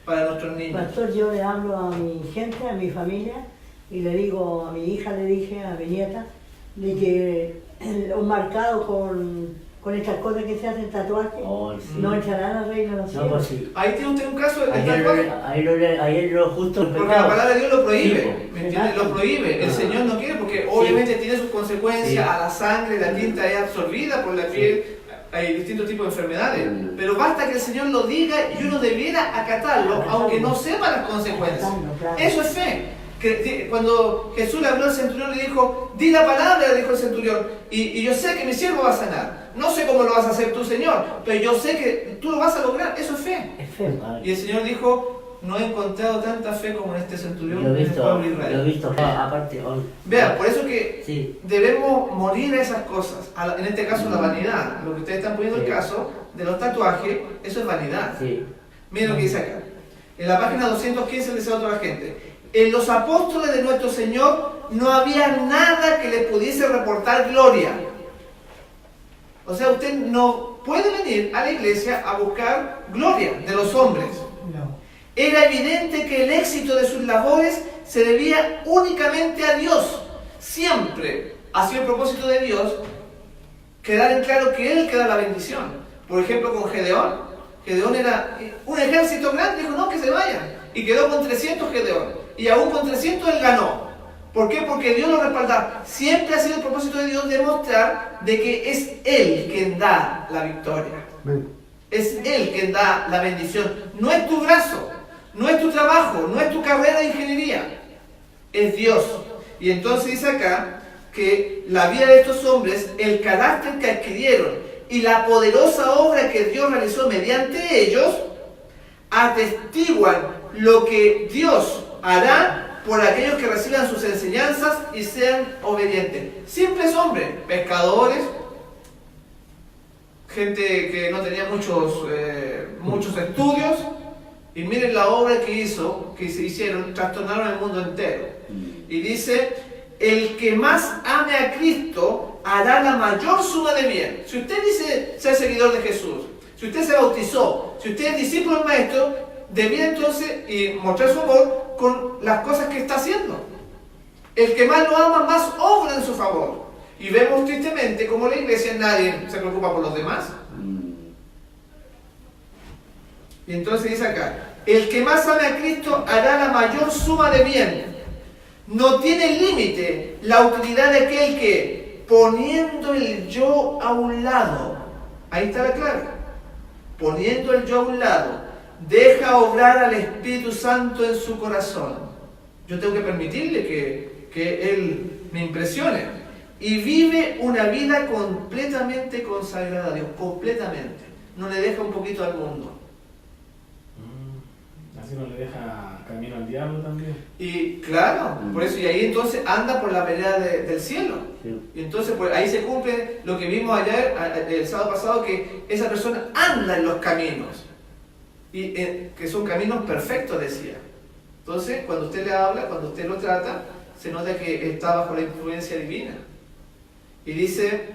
para nuestros niños. Pastor, yo le hablo a mi gente, a mi familia, y le digo, a mi hija le dije, a mi nieta, de que un marcado con estas cosas que se hacen tatuajes, Oh, sí. no echarán al reino de los No, cielos. pues sí. Ahí tiene usted un caso de tatuaje. Ayer lo justo el Porque la pecado. palabra de Dios lo Sí, prohíbe, ¿me entiendes? Lo prohíbe. El Ah. Señor no quiere porque obviamente tiene sus consecuencias Sí. a la sangre, la tinta es absorbida por la piel, hay distintos tipos de enfermedades. Mm. Pero basta que el Señor lo diga y uno debiera acatarlo, aunque no sepa las consecuencias. Claro. Eso es fe. Cuando Jesús le habló al centurión, le dijo, di la palabra, le dijo el centurión, y yo sé que mi siervo va a sanar. No sé cómo lo vas a hacer tú, Señor, pero yo sé que tú lo vas a lograr. Eso es fe. Es fe. Y el Señor dijo, no he encontrado tanta fe como en este centurión Lo en he el pueblo de visto, Israel. lo he visto. Aparte, hoy. Vean, por eso que Sí. debemos morir a esas cosas. En este caso, la vanidad. Lo que ustedes están poniendo el Sí. caso de los tatuajes, eso es vanidad. Sí. Miren lo que dice acá. En la página 215 le dice a otra gente. En los apóstoles de nuestro Señor no había nada que les pudiese reportar gloria. O sea, usted no puede venir a la iglesia a buscar gloria de los hombres. No. Era evidente que el éxito de sus labores se debía únicamente a Dios. Siempre ha sido el propósito de Dios quedar en claro que Él da la bendición. Por ejemplo, con Gedeón. Gedeón era un ejército grande, dijo no, que se vayan. Y quedó con 300 Gedeón. Y aún con 300 él ganó. ¿Por qué? Porque Dios lo respaldaba. Siempre ha sido el propósito de Dios demostrar de que es Él quien da la victoria. Amén. Es Él quien da la bendición. No es tu brazo, no es tu trabajo, no es tu carrera de ingeniería. Es Dios. Y entonces dice acá que la vida de estos hombres, el carácter que adquirieron y la poderosa obra que Dios realizó mediante ellos, atestiguan lo que Dios hará por aquellos que reciban sus enseñanzas y sean obedientes. Simples hombres, pescadores, gente que no tenía muchos estudios, y miren la obra que se hicieron, trastornaron el mundo entero. Y dice, el que más ame a Cristo hará la mayor suma de bien. Si usted dice ser seguidor de Jesús, si usted se bautizó, si usted es discípulo del Maestro, debía entonces y mostrar su amor con las cosas que está haciendo. El que más lo ama, más obra en su favor. Y vemos tristemente como la iglesia nadie se preocupa por los demás. Y entonces dice acá, el que más ame a Cristo hará la mayor suma de bien. No tiene límite la utilidad de aquel que, poniendo el yo a un lado, ahí está la clave, poniendo el yo a un lado, deja obrar al Espíritu Santo en su corazón. Yo tengo que permitirle que Él me impresione. Y vive una vida completamente consagrada a Dios, completamente. No le deja un poquito al mundo. Así no le deja camino al diablo también. Y claro, por eso, y ahí entonces anda por la vereda del cielo. Sí. Y entonces pues, ahí se cumple lo que vimos ayer, el sábado pasado, que esa persona anda en los caminos. Y que son caminos perfectos, decía. Entonces, cuando usted le habla, cuando usted lo trata, se nota que está bajo la influencia divina. Y dice,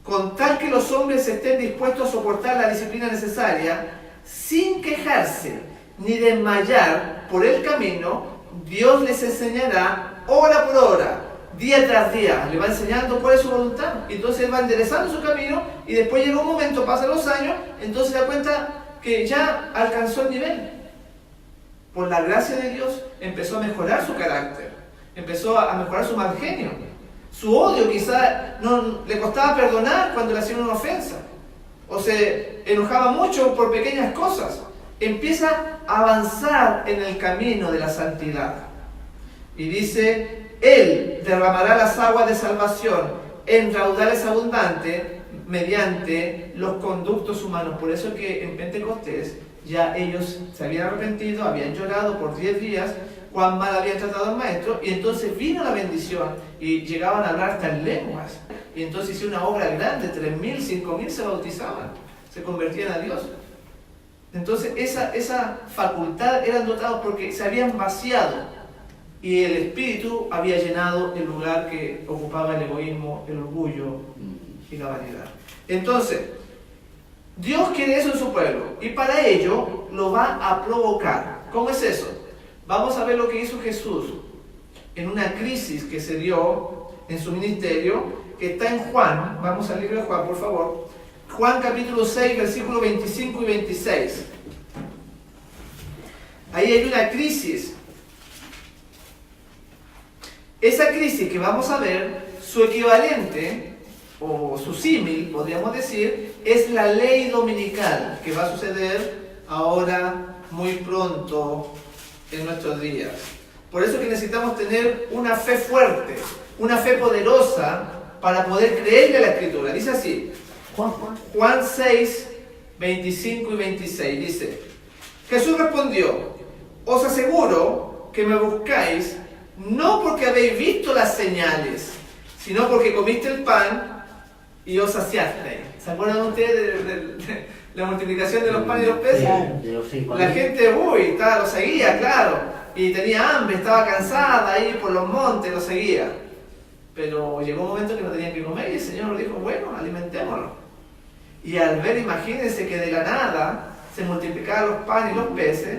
con tal que los hombres estén dispuestos a soportar la disciplina necesaria, sin quejarse ni desmayar por el camino, Dios les enseñará hora por hora, día tras día, le va enseñando cuál es su voluntad. Y entonces él va enderezando su camino y después llega un momento, pasan los años, entonces se da cuenta que ya alcanzó el nivel. Por la gracia de Dios empezó a mejorar su carácter, empezó a mejorar su mal genio. Su odio quizá no le costaba perdonar cuando le hacían una ofensa, o se enojaba mucho por pequeñas cosas. Empieza a avanzar en el camino de la santidad. Y dice, Él derramará las aguas de salvación en raudales abundantes mediante los conductos humanos. Por eso que en Pentecostés ya ellos se habían arrepentido, habían llorado por 10 días, cuán mal habían tratado al maestro, y entonces vino la bendición y llegaban a hablar hasta en lenguas. Y entonces hizo una obra grande, 3.000, 5.000 se bautizaban, se convertían a Dios. Entonces esa facultad eran dotados porque se habían vaciado y el Espíritu había llenado el lugar que ocupaba el egoísmo, el orgullo y la vanidad. Entonces, Dios quiere eso en su pueblo y para ello lo va a provocar. ¿Cómo es eso? Vamos a ver lo que hizo Jesús en una crisis que se dio en su ministerio, que está en Juan, vamos al libro de Juan, por favor. Juan capítulo 6, versículos 25 y 26. Ahí hay una crisis. Esa crisis que vamos a ver, su equivalente, o su símil, podríamos decir, es la ley dominical, que va a suceder ahora muy pronto en nuestros días. Por eso que necesitamos tener una fe fuerte, una fe poderosa para poder creerle a la Escritura. Dice así, Juan 6, 25 y 26, dice, Jesús respondió, os aseguro que me buscáis no porque habéis visto las señales, sino porque comiste el pan y os saciasteis. ¿Se acuerdan ustedes de la multiplicación de los panes y los peces? De los 5 La gente, lo seguía, claro, y tenía hambre, estaba cansada ahí por los montes, lo seguía. Pero llegó un momento que no tenían que comer y el Señor dijo, bueno, alimentémoslo. Y al ver, imagínense que de la nada se multiplicaban los panes y los peces,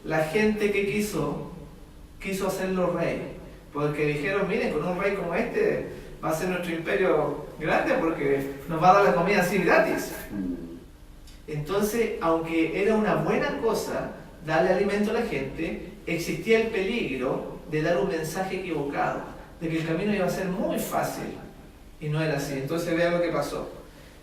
la gente que quiso hacerlo rey. Porque dijeron, miren, con un rey como este va a ser nuestro imperio grande porque nos va a dar la comida así gratis. Entonces, aunque era una buena cosa darle alimento a la gente, existía el peligro de dar un mensaje equivocado, de que el camino iba a ser muy fácil. Y no era así. Entonces vean lo que pasó.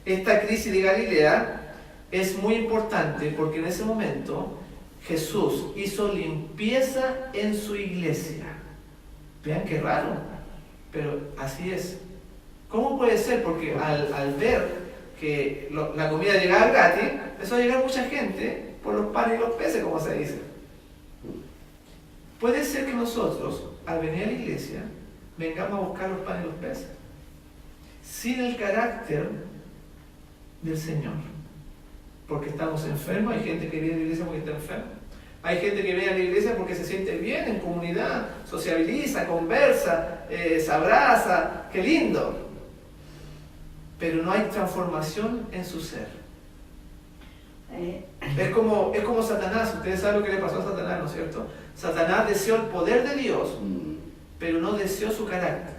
Esta crisis de Galilea es muy importante porque en ese momento Jesús hizo limpieza en su iglesia. Vean qué raro, pero así es. ¿Cómo puede ser? Porque al ver que la comida llegaba gratis, empezó a llegar mucha gente por los panes y los peces, como se dice. Puede ser que nosotros, al venir a la iglesia, vengamos a buscar los panes y los peces, sin el carácter del Señor. Porque estamos enfermos, hay gente que viene a la iglesia porque está enferma. Hay gente que viene a la iglesia porque se siente bien en comunidad, sociabiliza, conversa, se abraza, qué lindo. Pero no hay transformación en su ser. Es como Satanás. Ustedes saben lo que le pasó a Satanás, ¿no es cierto? Satanás deseó el poder de Dios, pero no deseó su carácter.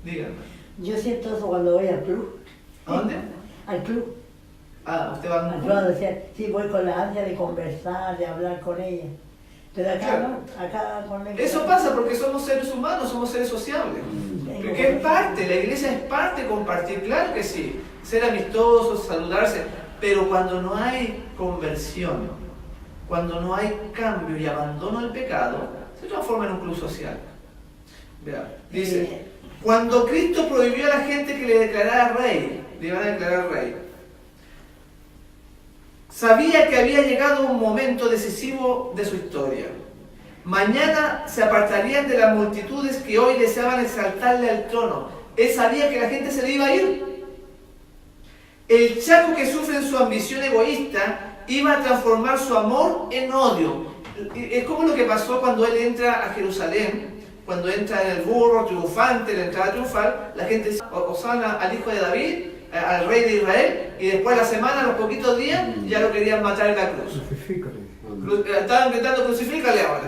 Díganme. Yo siento eso cuando voy al club. ¿A dónde? Al club. Ah, usted va a un Yo decía, sí, voy con la ansia de conversar, de hablar con ella. Pero acá Claro. no, acá con ella. Eso pasa porque somos seres humanos, somos seres sociables. Que es parte, la iglesia es parte de compartir, claro que sí, ser amistosos, saludarse, pero cuando no hay conversión, cuando no hay cambio y abandono al pecado, se transforma en un club social. Vean, dice, cuando Cristo prohibió a la gente que le declarara rey, le iban a declarar rey, sabía que había llegado un momento decisivo de su historia. Mañana se apartarían de las multitudes que hoy deseaban exaltarle al trono. Él sabía que la gente se le iba a ir. El chaco que sufre en su ambición egoísta iba a transformar su amor en odio. Es como lo que pasó cuando él entra a Jerusalén, cuando entra en el burro triunfante, en la entrada triunfal, la gente dice, Hosana al hijo de David, al rey de Israel, y después de la semana, a los poquitos días, ya lo querían matar en la cruz. Estaban gritando, crucifícale ahora.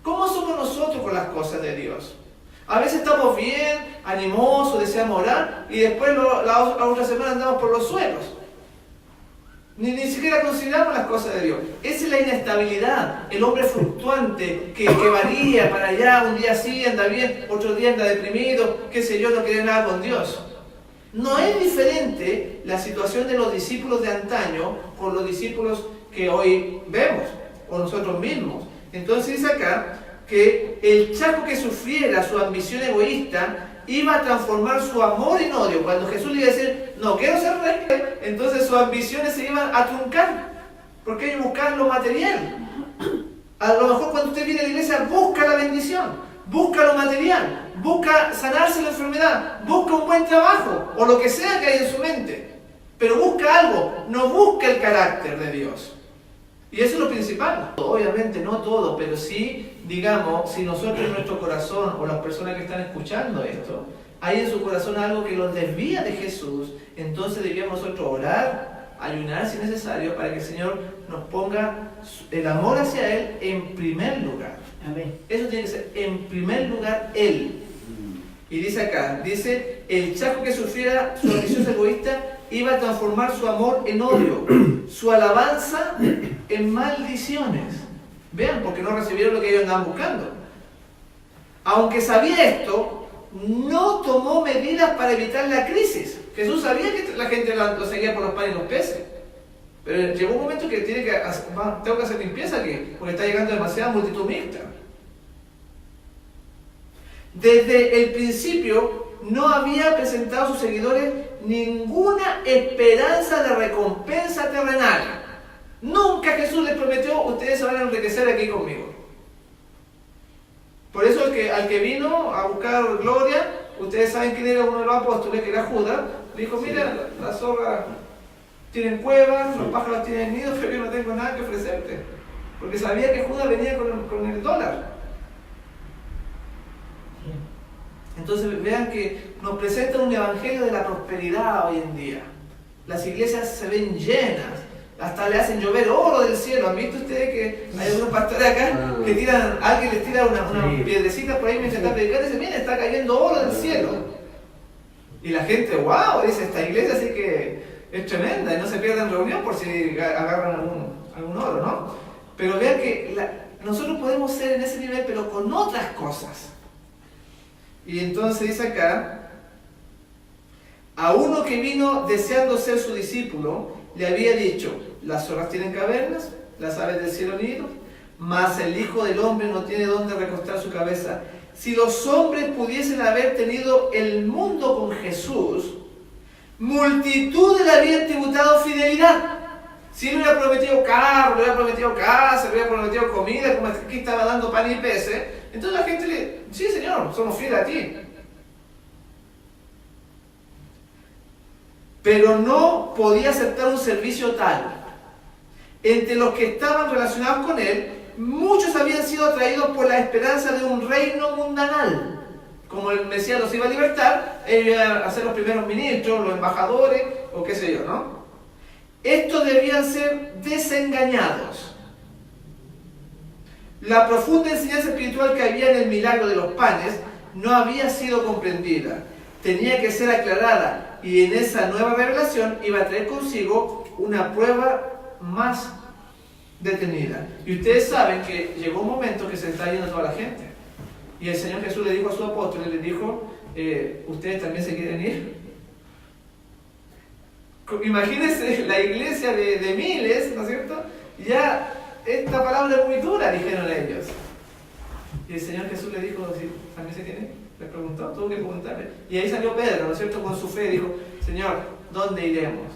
¿Cómo somos nosotros con las cosas de Dios? A veces estamos bien, animosos, deseamos orar, y después la otra semana andamos por los suelos. Ni siquiera consideramos las cosas de Dios. Esa es la inestabilidad, el hombre fluctuante que varía para allá, un día sí anda bien, otro día anda deprimido, qué sé yo, no quiere nada con Dios. No es diferente la situación de los discípulos de antaño con los discípulos que hoy vemos, o nosotros mismos. Entonces dice acá que el chaco que sufriera su ambición egoísta iba a transformar su amor en odio. Cuando Jesús le iba a decir, no quiero ser rey, entonces sus ambiciones se iban a truncar, porque hay que buscar lo material. A lo mejor cuando usted viene a la iglesia busca la bendición, busca lo material, busca sanarse la enfermedad, busca un buen trabajo, o lo que sea que hay en su mente, pero busca algo, no busca el carácter de Dios. Y eso es lo principal. Obviamente no todo, pero sí, digamos, si nosotros en nuestro corazón, o las personas que están escuchando esto, hay en su corazón algo que los desvía de Jesús, entonces debíamos nosotros orar, ayunar si es necesario, para que el Señor nos ponga el amor hacia Él en primer lugar. Amén. Eso tiene que ser en primer lugar Él. Y dice acá, dice, el chasco que sufriera su ambicioso egoísta iba a transformar su amor en odio, su alabanza en maldiciones. Vean, porque no recibieron lo que ellos andaban buscando. Aunque sabía esto, no tomó medidas para evitar la crisis. Jesús sabía que la gente lo seguía por los panes y los peces. Pero llegó un momento que tengo que hacer limpieza aquí, porque está llegando demasiada multitud mixta. Desde el principio no había presentado a sus seguidores ninguna esperanza de recompensa terrenal. Nunca Jesús les prometió, ustedes se van a enriquecer aquí conmigo. Por eso al que vino a buscar gloria, ustedes saben quién era uno de los apóstoles, que era Judas, le dijo, mira, las zorras tienen cuevas, los pájaros tienen nidos, pero yo no tengo nada que ofrecerte. Porque sabía que Judas venía con el dólar. Entonces vean que nos presenta un evangelio de la prosperidad hoy en día. Las iglesias se ven llenas, hasta le hacen llover oro del cielo. ¿Han visto ustedes que hay algunos pastores acá que tiran, alguien les tira una piedrecita por ahí mientras está predicando y dice, mira, está cayendo oro del cielo? Y la gente, wow, dice, esta iglesia sí que es tremenda y no se pierden reunión por si agarran algún oro, ¿no? Pero vean que nosotros podemos ser en ese nivel, pero con otras cosas. Y entonces dice acá, a uno que vino deseando ser su discípulo, le había dicho, las zorras tienen cavernas, las aves del cielo nidos, mas el Hijo del Hombre no tiene dónde recostar su cabeza. Si los hombres pudiesen haber tenido el mundo con Jesús, multitudes le habían tributado fidelidad. Si le hubiera prometido carro, le hubiera prometido casa, le hubiera prometido comida, como aquí estaba dando pan y peces, entonces la gente le, sí Señor, somos fieles a ti. Pero no podía aceptar un servicio tal. Entre los que estaban relacionados con él, muchos habían sido atraídos por la esperanza de un reino mundanal. Como el Mesías los iba a libertar, ellos iban a ser los primeros ministros, los embajadores, o qué sé yo, ¿no? Estos debían ser desengañados. La profunda enseñanza espiritual que había en el milagro de los panes no había sido comprendida. Tenía que ser aclarada, y en esa nueva revelación iba a traer consigo una prueba más detenida. Y ustedes saben que llegó un momento que se está yendo toda la gente. Y el Señor Jesús le dijo a sus apóstoles, les dijo, ¿ustedes también se quieren ir? Imagínense la iglesia de miles, ¿no es cierto? Ya esta palabra es muy dura, dijeron ellos. Y el Señor Jesús le dijo, ¿sí, también se quieren ir? Les preguntó, tuvo que preguntarle. Y ahí salió Pedro, ¿no es cierto? Con su fe dijo, Señor, ¿dónde iremos?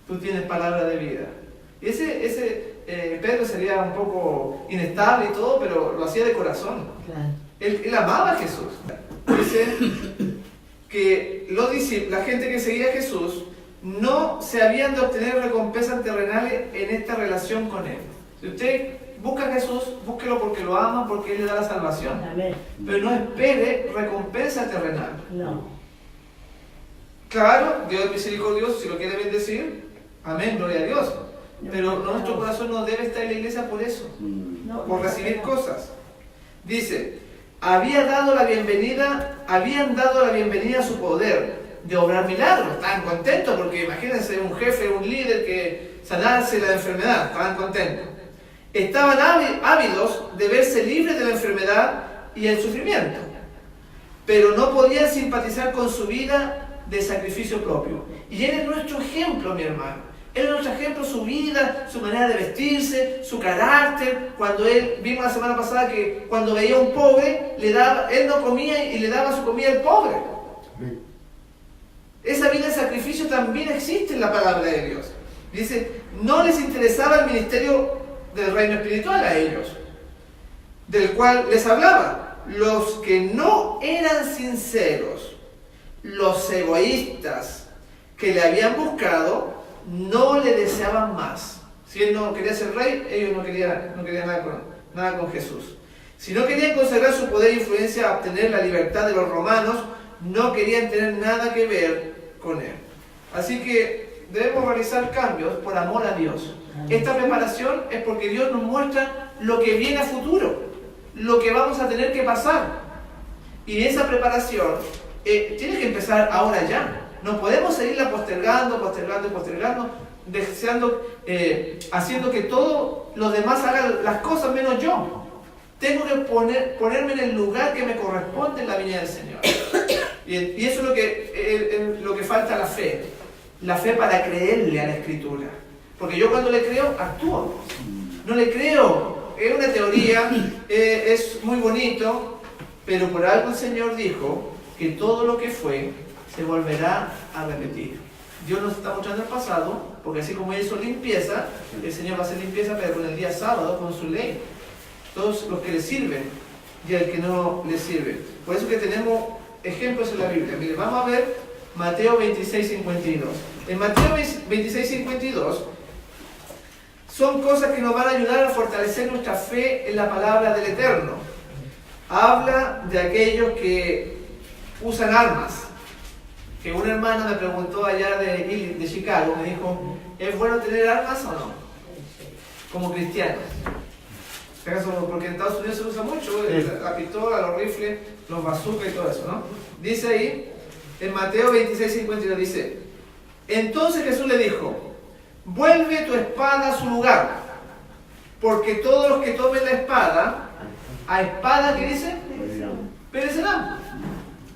Tú tienes palabra de vida. Y Pedro sería un poco inestable y todo, pero lo hacía de corazón. Claro. Él amaba a Jesús. Dice que la gente que seguía a Jesús no se habían de obtener recompensas terrenales en esta relación con Él. Si usted busca a Jesús, búsquelo porque lo ama, porque Él le da la salvación. Amén. Pero no espere recompensa terrenal. No. Claro, Dios es misericordioso, si lo quiere bendecir, amén, gloria a Dios. Pero nuestro corazón no debe estar en la iglesia por eso, por recibir cosas. Dice, habían dado la bienvenida a su poder de obrar milagros. Estaban contentos porque imagínense un jefe, un líder que sanarse la enfermedad, estaban contentos. Estaban ávidos de verse libres de la enfermedad y el sufrimiento, pero no podían simpatizar con su vida de sacrificio propio. Y Él es nuestro ejemplo, mi hermano. Él es nuestro ejemplo, su vida, su manera de vestirse, su carácter. Cuando vimos la semana pasada que cuando veía a un pobre, él no comía y le daba su comida al pobre. Esa vida de sacrificio también existe en la palabra de Dios. Dice, no les interesaba el ministerio del reino espiritual a ellos, del cual les hablaba. Los que no eran sinceros, los egoístas que le habían buscado, no le deseaban más. Si él no quería ser rey, ellos no querían nada con Jesús. Si no querían consagrar su poder e influencia a obtener la libertad de los romanos, no querían tener nada que ver con él. Así que debemos realizar cambios por amor a Dios. Esta preparación es porque Dios nos muestra lo que viene a futuro, lo que vamos a tener que pasar. Y esa preparación tiene que empezar ahora ya. No podemos seguirla postergando, haciendo que todos los demás hagan las cosas menos yo. Tengo que ponerme en el lugar que me corresponde en la viña del Señor. Y eso es lo que falta la fe. La fe para creerle a la Escritura. Porque yo cuando le creo, actúo. No le creo. Es una teoría, es muy bonito, pero por algo el Señor dijo que todo lo que fue se volverá a repetir. Dios nos está mostrando el pasado, porque así como Él hizo limpieza, el Señor va a hacer limpieza, pero con el día sábado, con su ley. Todos los que le sirven y al que no le sirve. Por eso que tenemos ejemplos en la Biblia. Mire, vamos a ver Mateo 26:52. En Mateo 26:52 son cosas que nos van a ayudar a fortalecer nuestra fe en la palabra del Eterno. Habla de aquellos que usan armas. Que una hermana me preguntó allá de Chicago, me dijo, ¿es bueno tener armas o no? Como cristianos. Porque en Estados Unidos se usa mucho la pistola, los rifles, los bazookas y todo eso, ¿no? Dice ahí, en Mateo 26:52 dice, entonces Jesús le dijo, vuelve tu espada a su lugar, porque todos los que tomen la espada, a espada, ¿qué dice? Perecerán.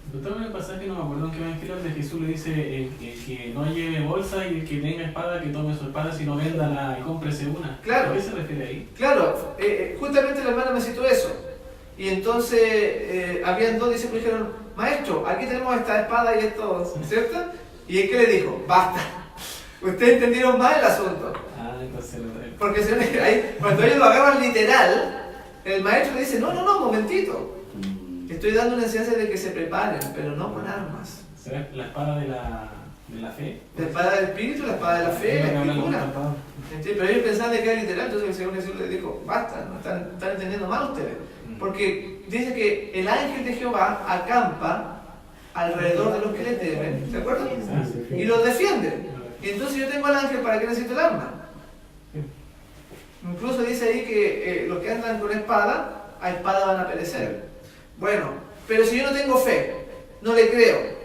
Total, en el pasaje no me acuerdo en qué evangelio de Jesús le dice el que no lleve bolsa y el que tenga espada que tome su espada, si no véndala y cómprese una. Claro. ¿A qué se refiere ahí? Claro, justamente la hermana me citó eso. Y entonces habían dos discípulos que dijeron, maestro, aquí tenemos esta espada y esto, ¿cierto? Y él que le dijo, basta. Ustedes entendieron mal el asunto. Entonces Porque cuando ellos lo agarran literal, el maestro le dice, no, momentito. Estoy dando una enseñanza de que se preparen, pero no con armas. ¿será la espada de la fe? La espada del Espíritu, la espada de la fe, la Escritura. Pero ellos pensaban de que era literal, entonces el Señor Jesús les dijo, basta, no están entendiendo mal ustedes. Porque dice que el ángel de Jehová acampa alrededor de los que le temen, ¿se acuerdan? Y los defiende. Y entonces yo tengo al ángel, ¿para qué necesito el arma? Incluso dice ahí que los que andan con espada, a espada van a perecer. Bueno, pero si yo no tengo fe, no le creo,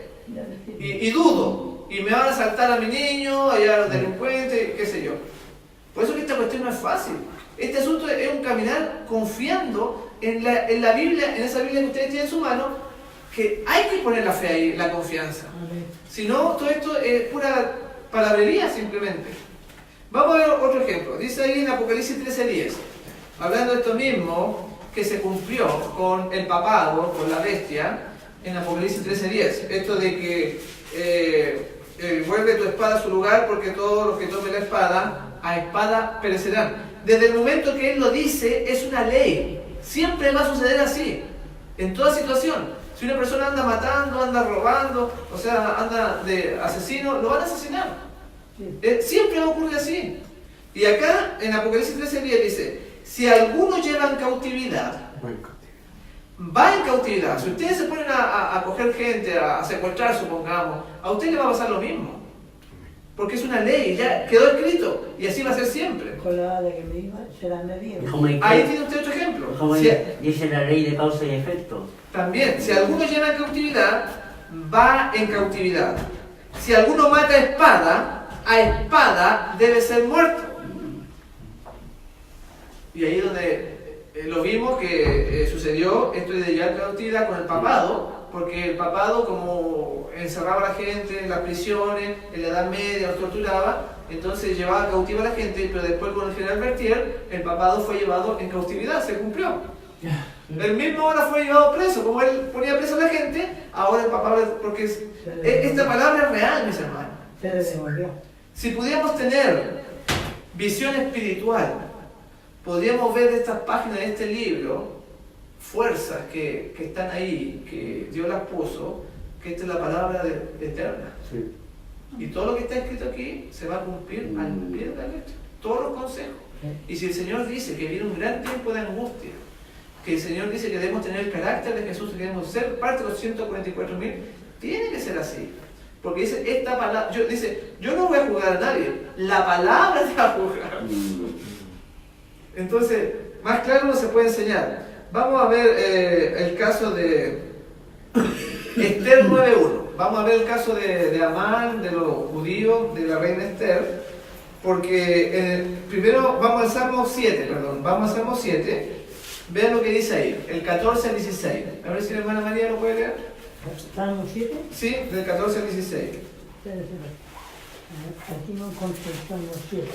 y dudo, y me van a asaltar a mi niño, allá a los delincuentes, qué sé yo. Por eso que esta cuestión no es fácil. Este asunto es un caminar confiando en la Biblia, en esa Biblia que ustedes tienen en su mano, que hay que poner la fe ahí, la confianza. Si no, todo esto es pura palabrería simplemente. Vamos a ver otro ejemplo. Dice ahí en Apocalipsis 13:10, hablando de esto mismo, que se cumplió con el papado, con la bestia, en Apocalipsis 13:10. Esto de que vuelve tu espada a su lugar, porque todos los que tomen la espada, a espada perecerán. Desde el momento que él lo dice, es una ley. Siempre va a suceder así, en toda situación. Si una persona anda matando, anda robando, o sea, anda de asesino, lo van a asesinar. Siempre va a ocurrir así. Y acá, en Apocalipsis 13:10 dice, si alguno lleva en cautividad, va en cautividad. Si ustedes se ponen a coger gente, a secuestrar, supongamos, a usted le va a pasar lo mismo. Porque es una ley, ya quedó escrito, y así va a ser siempre. Con la hada que me iba, será medida. Ahí tiene usted otro ejemplo. Dice la ley de causa y efecto. También, si alguno lleva en cautividad, va en cautividad. Si alguno mata a espada debe ser muerto. Y ahí donde lo vimos que sucedió esto de llevar cautividad con el papado, porque el papado, como encerraba a la gente en las prisiones, en la Edad Media, los torturaba, entonces llevaba cautiva a la gente, pero después con el general Berthier, el papado fue llevado en cautividad, se cumplió. El mismo ahora fue llevado preso, como él ponía preso a la gente, ahora el papado, porque esta palabra es real, mis hermanos. Se devolvió. Si pudiéramos tener visión espiritual, podríamos ver de estas páginas de este libro fuerzas que están ahí, que Dios las puso, que esta es la palabra eterna. Sí. Y todo lo que está escrito aquí se va a cumplir al pie de la letra. Todos los consejos. Y si el Señor dice que viene un gran tiempo de angustia, que el Señor dice que debemos tener el carácter de Jesús, que debemos ser parte de los 144.000, tiene que ser así. Porque dice, esta palabra, yo no voy a juzgar a nadie, la palabra te va a juzgar. Entonces, más claro no se puede enseñar. Vamos a ver el caso de Esther 9.1. Vamos a ver el caso de Amán, de los judíos, de la reina Esther, porque primero vamos al Salmo 7, perdón, vamos al Salmo 7, vean lo que dice ahí, el 14 al 16. A ver si la hermana María lo puede leer. ¿Salmo 7? Sí, del 14 al 16. Espera. Aquí no encuentro el Salmo 7.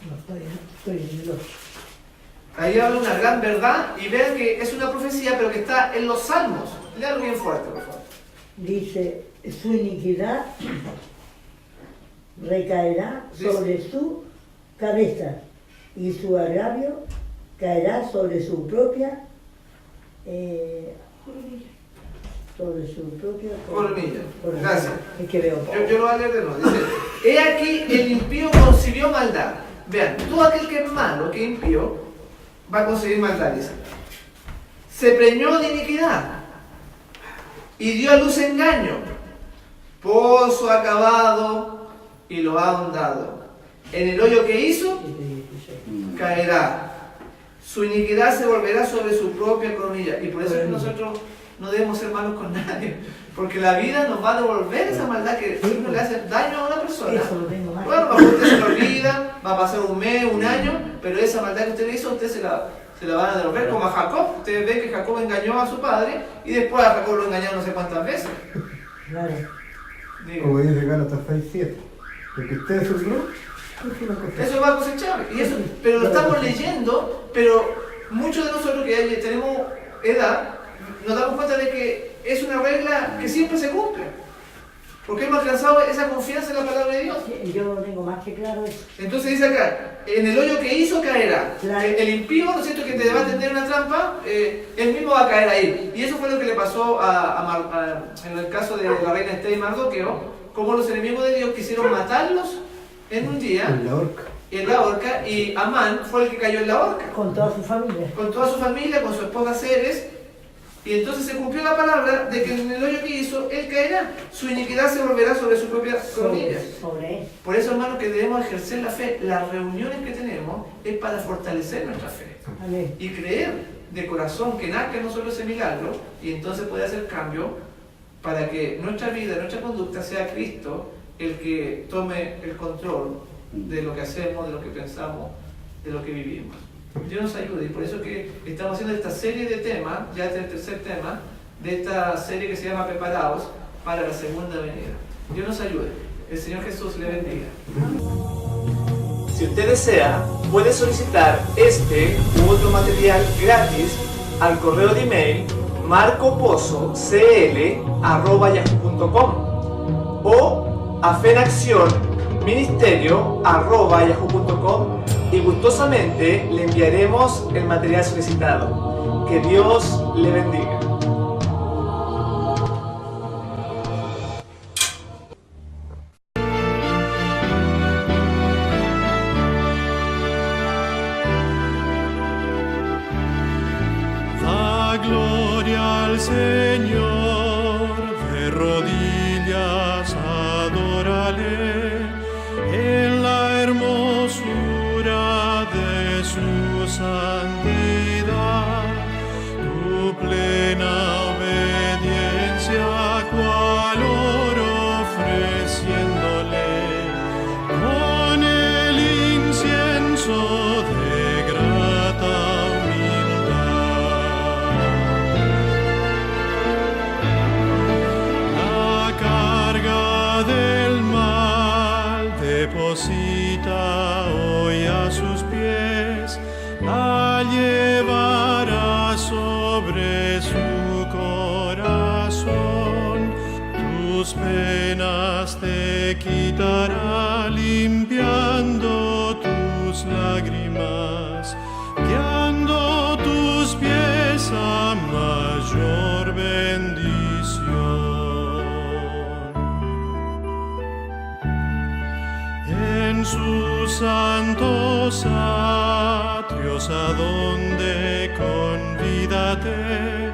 No, estoy en el 8. Ahí habla una gran verdad y vean que es una profecía, pero que está en los salmos. Léalo bien fuerte, por favor. Dice, su iniquidad recaerá sobre su cabeza y su agravio caerá sobre su propia coronilla. Gracias. Es que veo. Yo lo voy a leer de nuevo. Dice, he aquí el impío concibió maldad. Vean, todo aquel que es malo, que es impío, va a concebir maldad, dice. Se preñó de iniquidad y dio a luz engaño. Pozo acabado y lo ha ahondado. En el hoyo que hizo, caerá. Su iniquidad se volverá sobre su propia coronilla. Y por eso es que nosotros no debemos ser malos con nadie. Porque la vida nos va a devolver esa maldad que uno le hace daño a una persona. Bueno, para usted se lo olvida, va a pasar un mes, un año, pero esa maldad que usted le hizo, usted se la van a devolver. Como a Jacob. Ustedes ven que Jacob engañó a su padre y después a Jacob lo engañaron no sé cuántas veces. Claro. Como dice Gálatas 6:7. Lo que usted sufrió, eso va a cosechar. Y eso, pero lo estamos leyendo, pero muchos de nosotros que tenemos edad, nos damos cuenta de que es una regla que siempre se cumple. Porque hemos alcanzado esa confianza en la palabra de Dios. Yo lo tengo más que claro eso. Entonces dice acá, en el hoyo que hizo caerá. Claro. El impío, ¿no es cierto?, que te va a tender una trampa, él mismo va a caer ahí. Y eso fue lo que le pasó en el caso de la reina Esther y Mardoqueo, como los enemigos de Dios quisieron matarlos en un día, en la horca, y Amán fue el que cayó en la horca. Con toda su familia. Con toda su familia, con su esposa Ceres. Y entonces se cumplió la palabra de que en el hoyo que hizo, él caerá. Su iniquidad se volverá sobre su propia coronilla. Sobre él. Por eso, hermanos, que debemos ejercer la fe. Las reuniones que tenemos es para fortalecer nuestra fe. Amén. Y creer de corazón que nazca en nosotros ese milagro, y entonces puede hacer cambio para que nuestra vida, nuestra conducta sea Cristo el que tome el control de lo que hacemos, de lo que pensamos, de lo que vivimos. Dios nos ayude, y por eso que estamos haciendo esta serie de temas, ya este es el tercer tema, de esta serie que se llama Preparados para la segunda venida. Dios nos ayude. El Señor Jesús le bendiga. Si usted desea, puede solicitar este u otro material gratis al correo de email marcopozocl@yahoo.com o a fenaccionministerio@yahoo.com, y gustosamente le enviaremos el material solicitado. Que Dios le bendiga. Da gloria al Señor, de rodillas adórale, en la hermosura de su santidad, tu plena obediencia, cual oro ofreciéndole, con el incienso de grata humildad. La carga del mal deposita hoy a sus pies, la llevará sobre su corazón, tus penas te quitará, limpiando tus lágrimas, guiando tus pies a mayor bendición. En sus santos atrios a donde convídate,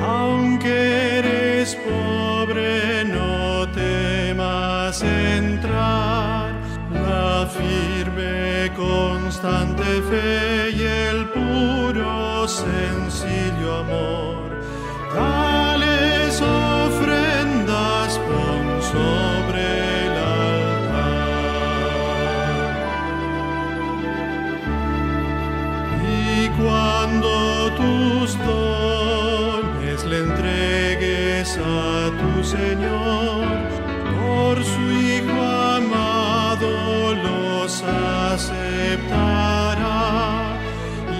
aunque eres pobre no temas entrar, la firme constante fe y el puro sencillo amor Dales ofrendas, pon sobre el altar. Y cuando tus dones le entregues a tu Señor, por su Hijo amado los aceptará,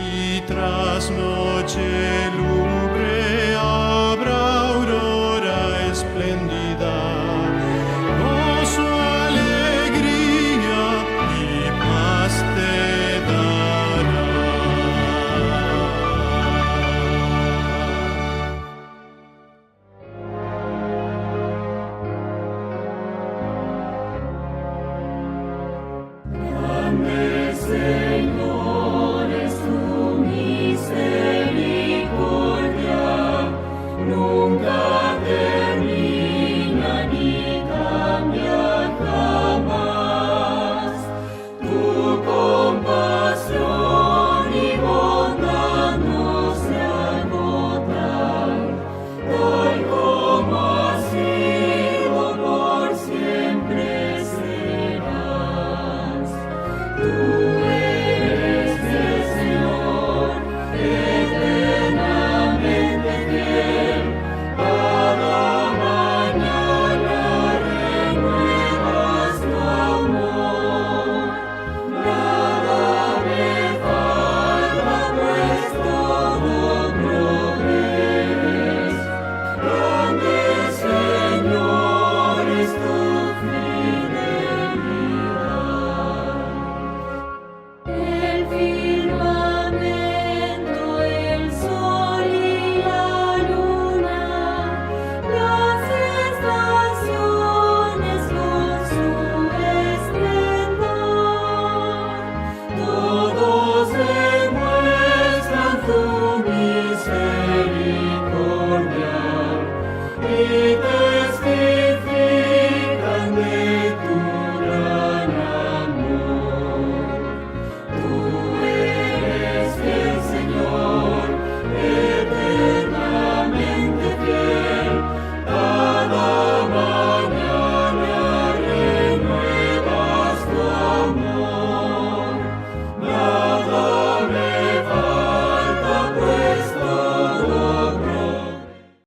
y tras noche luz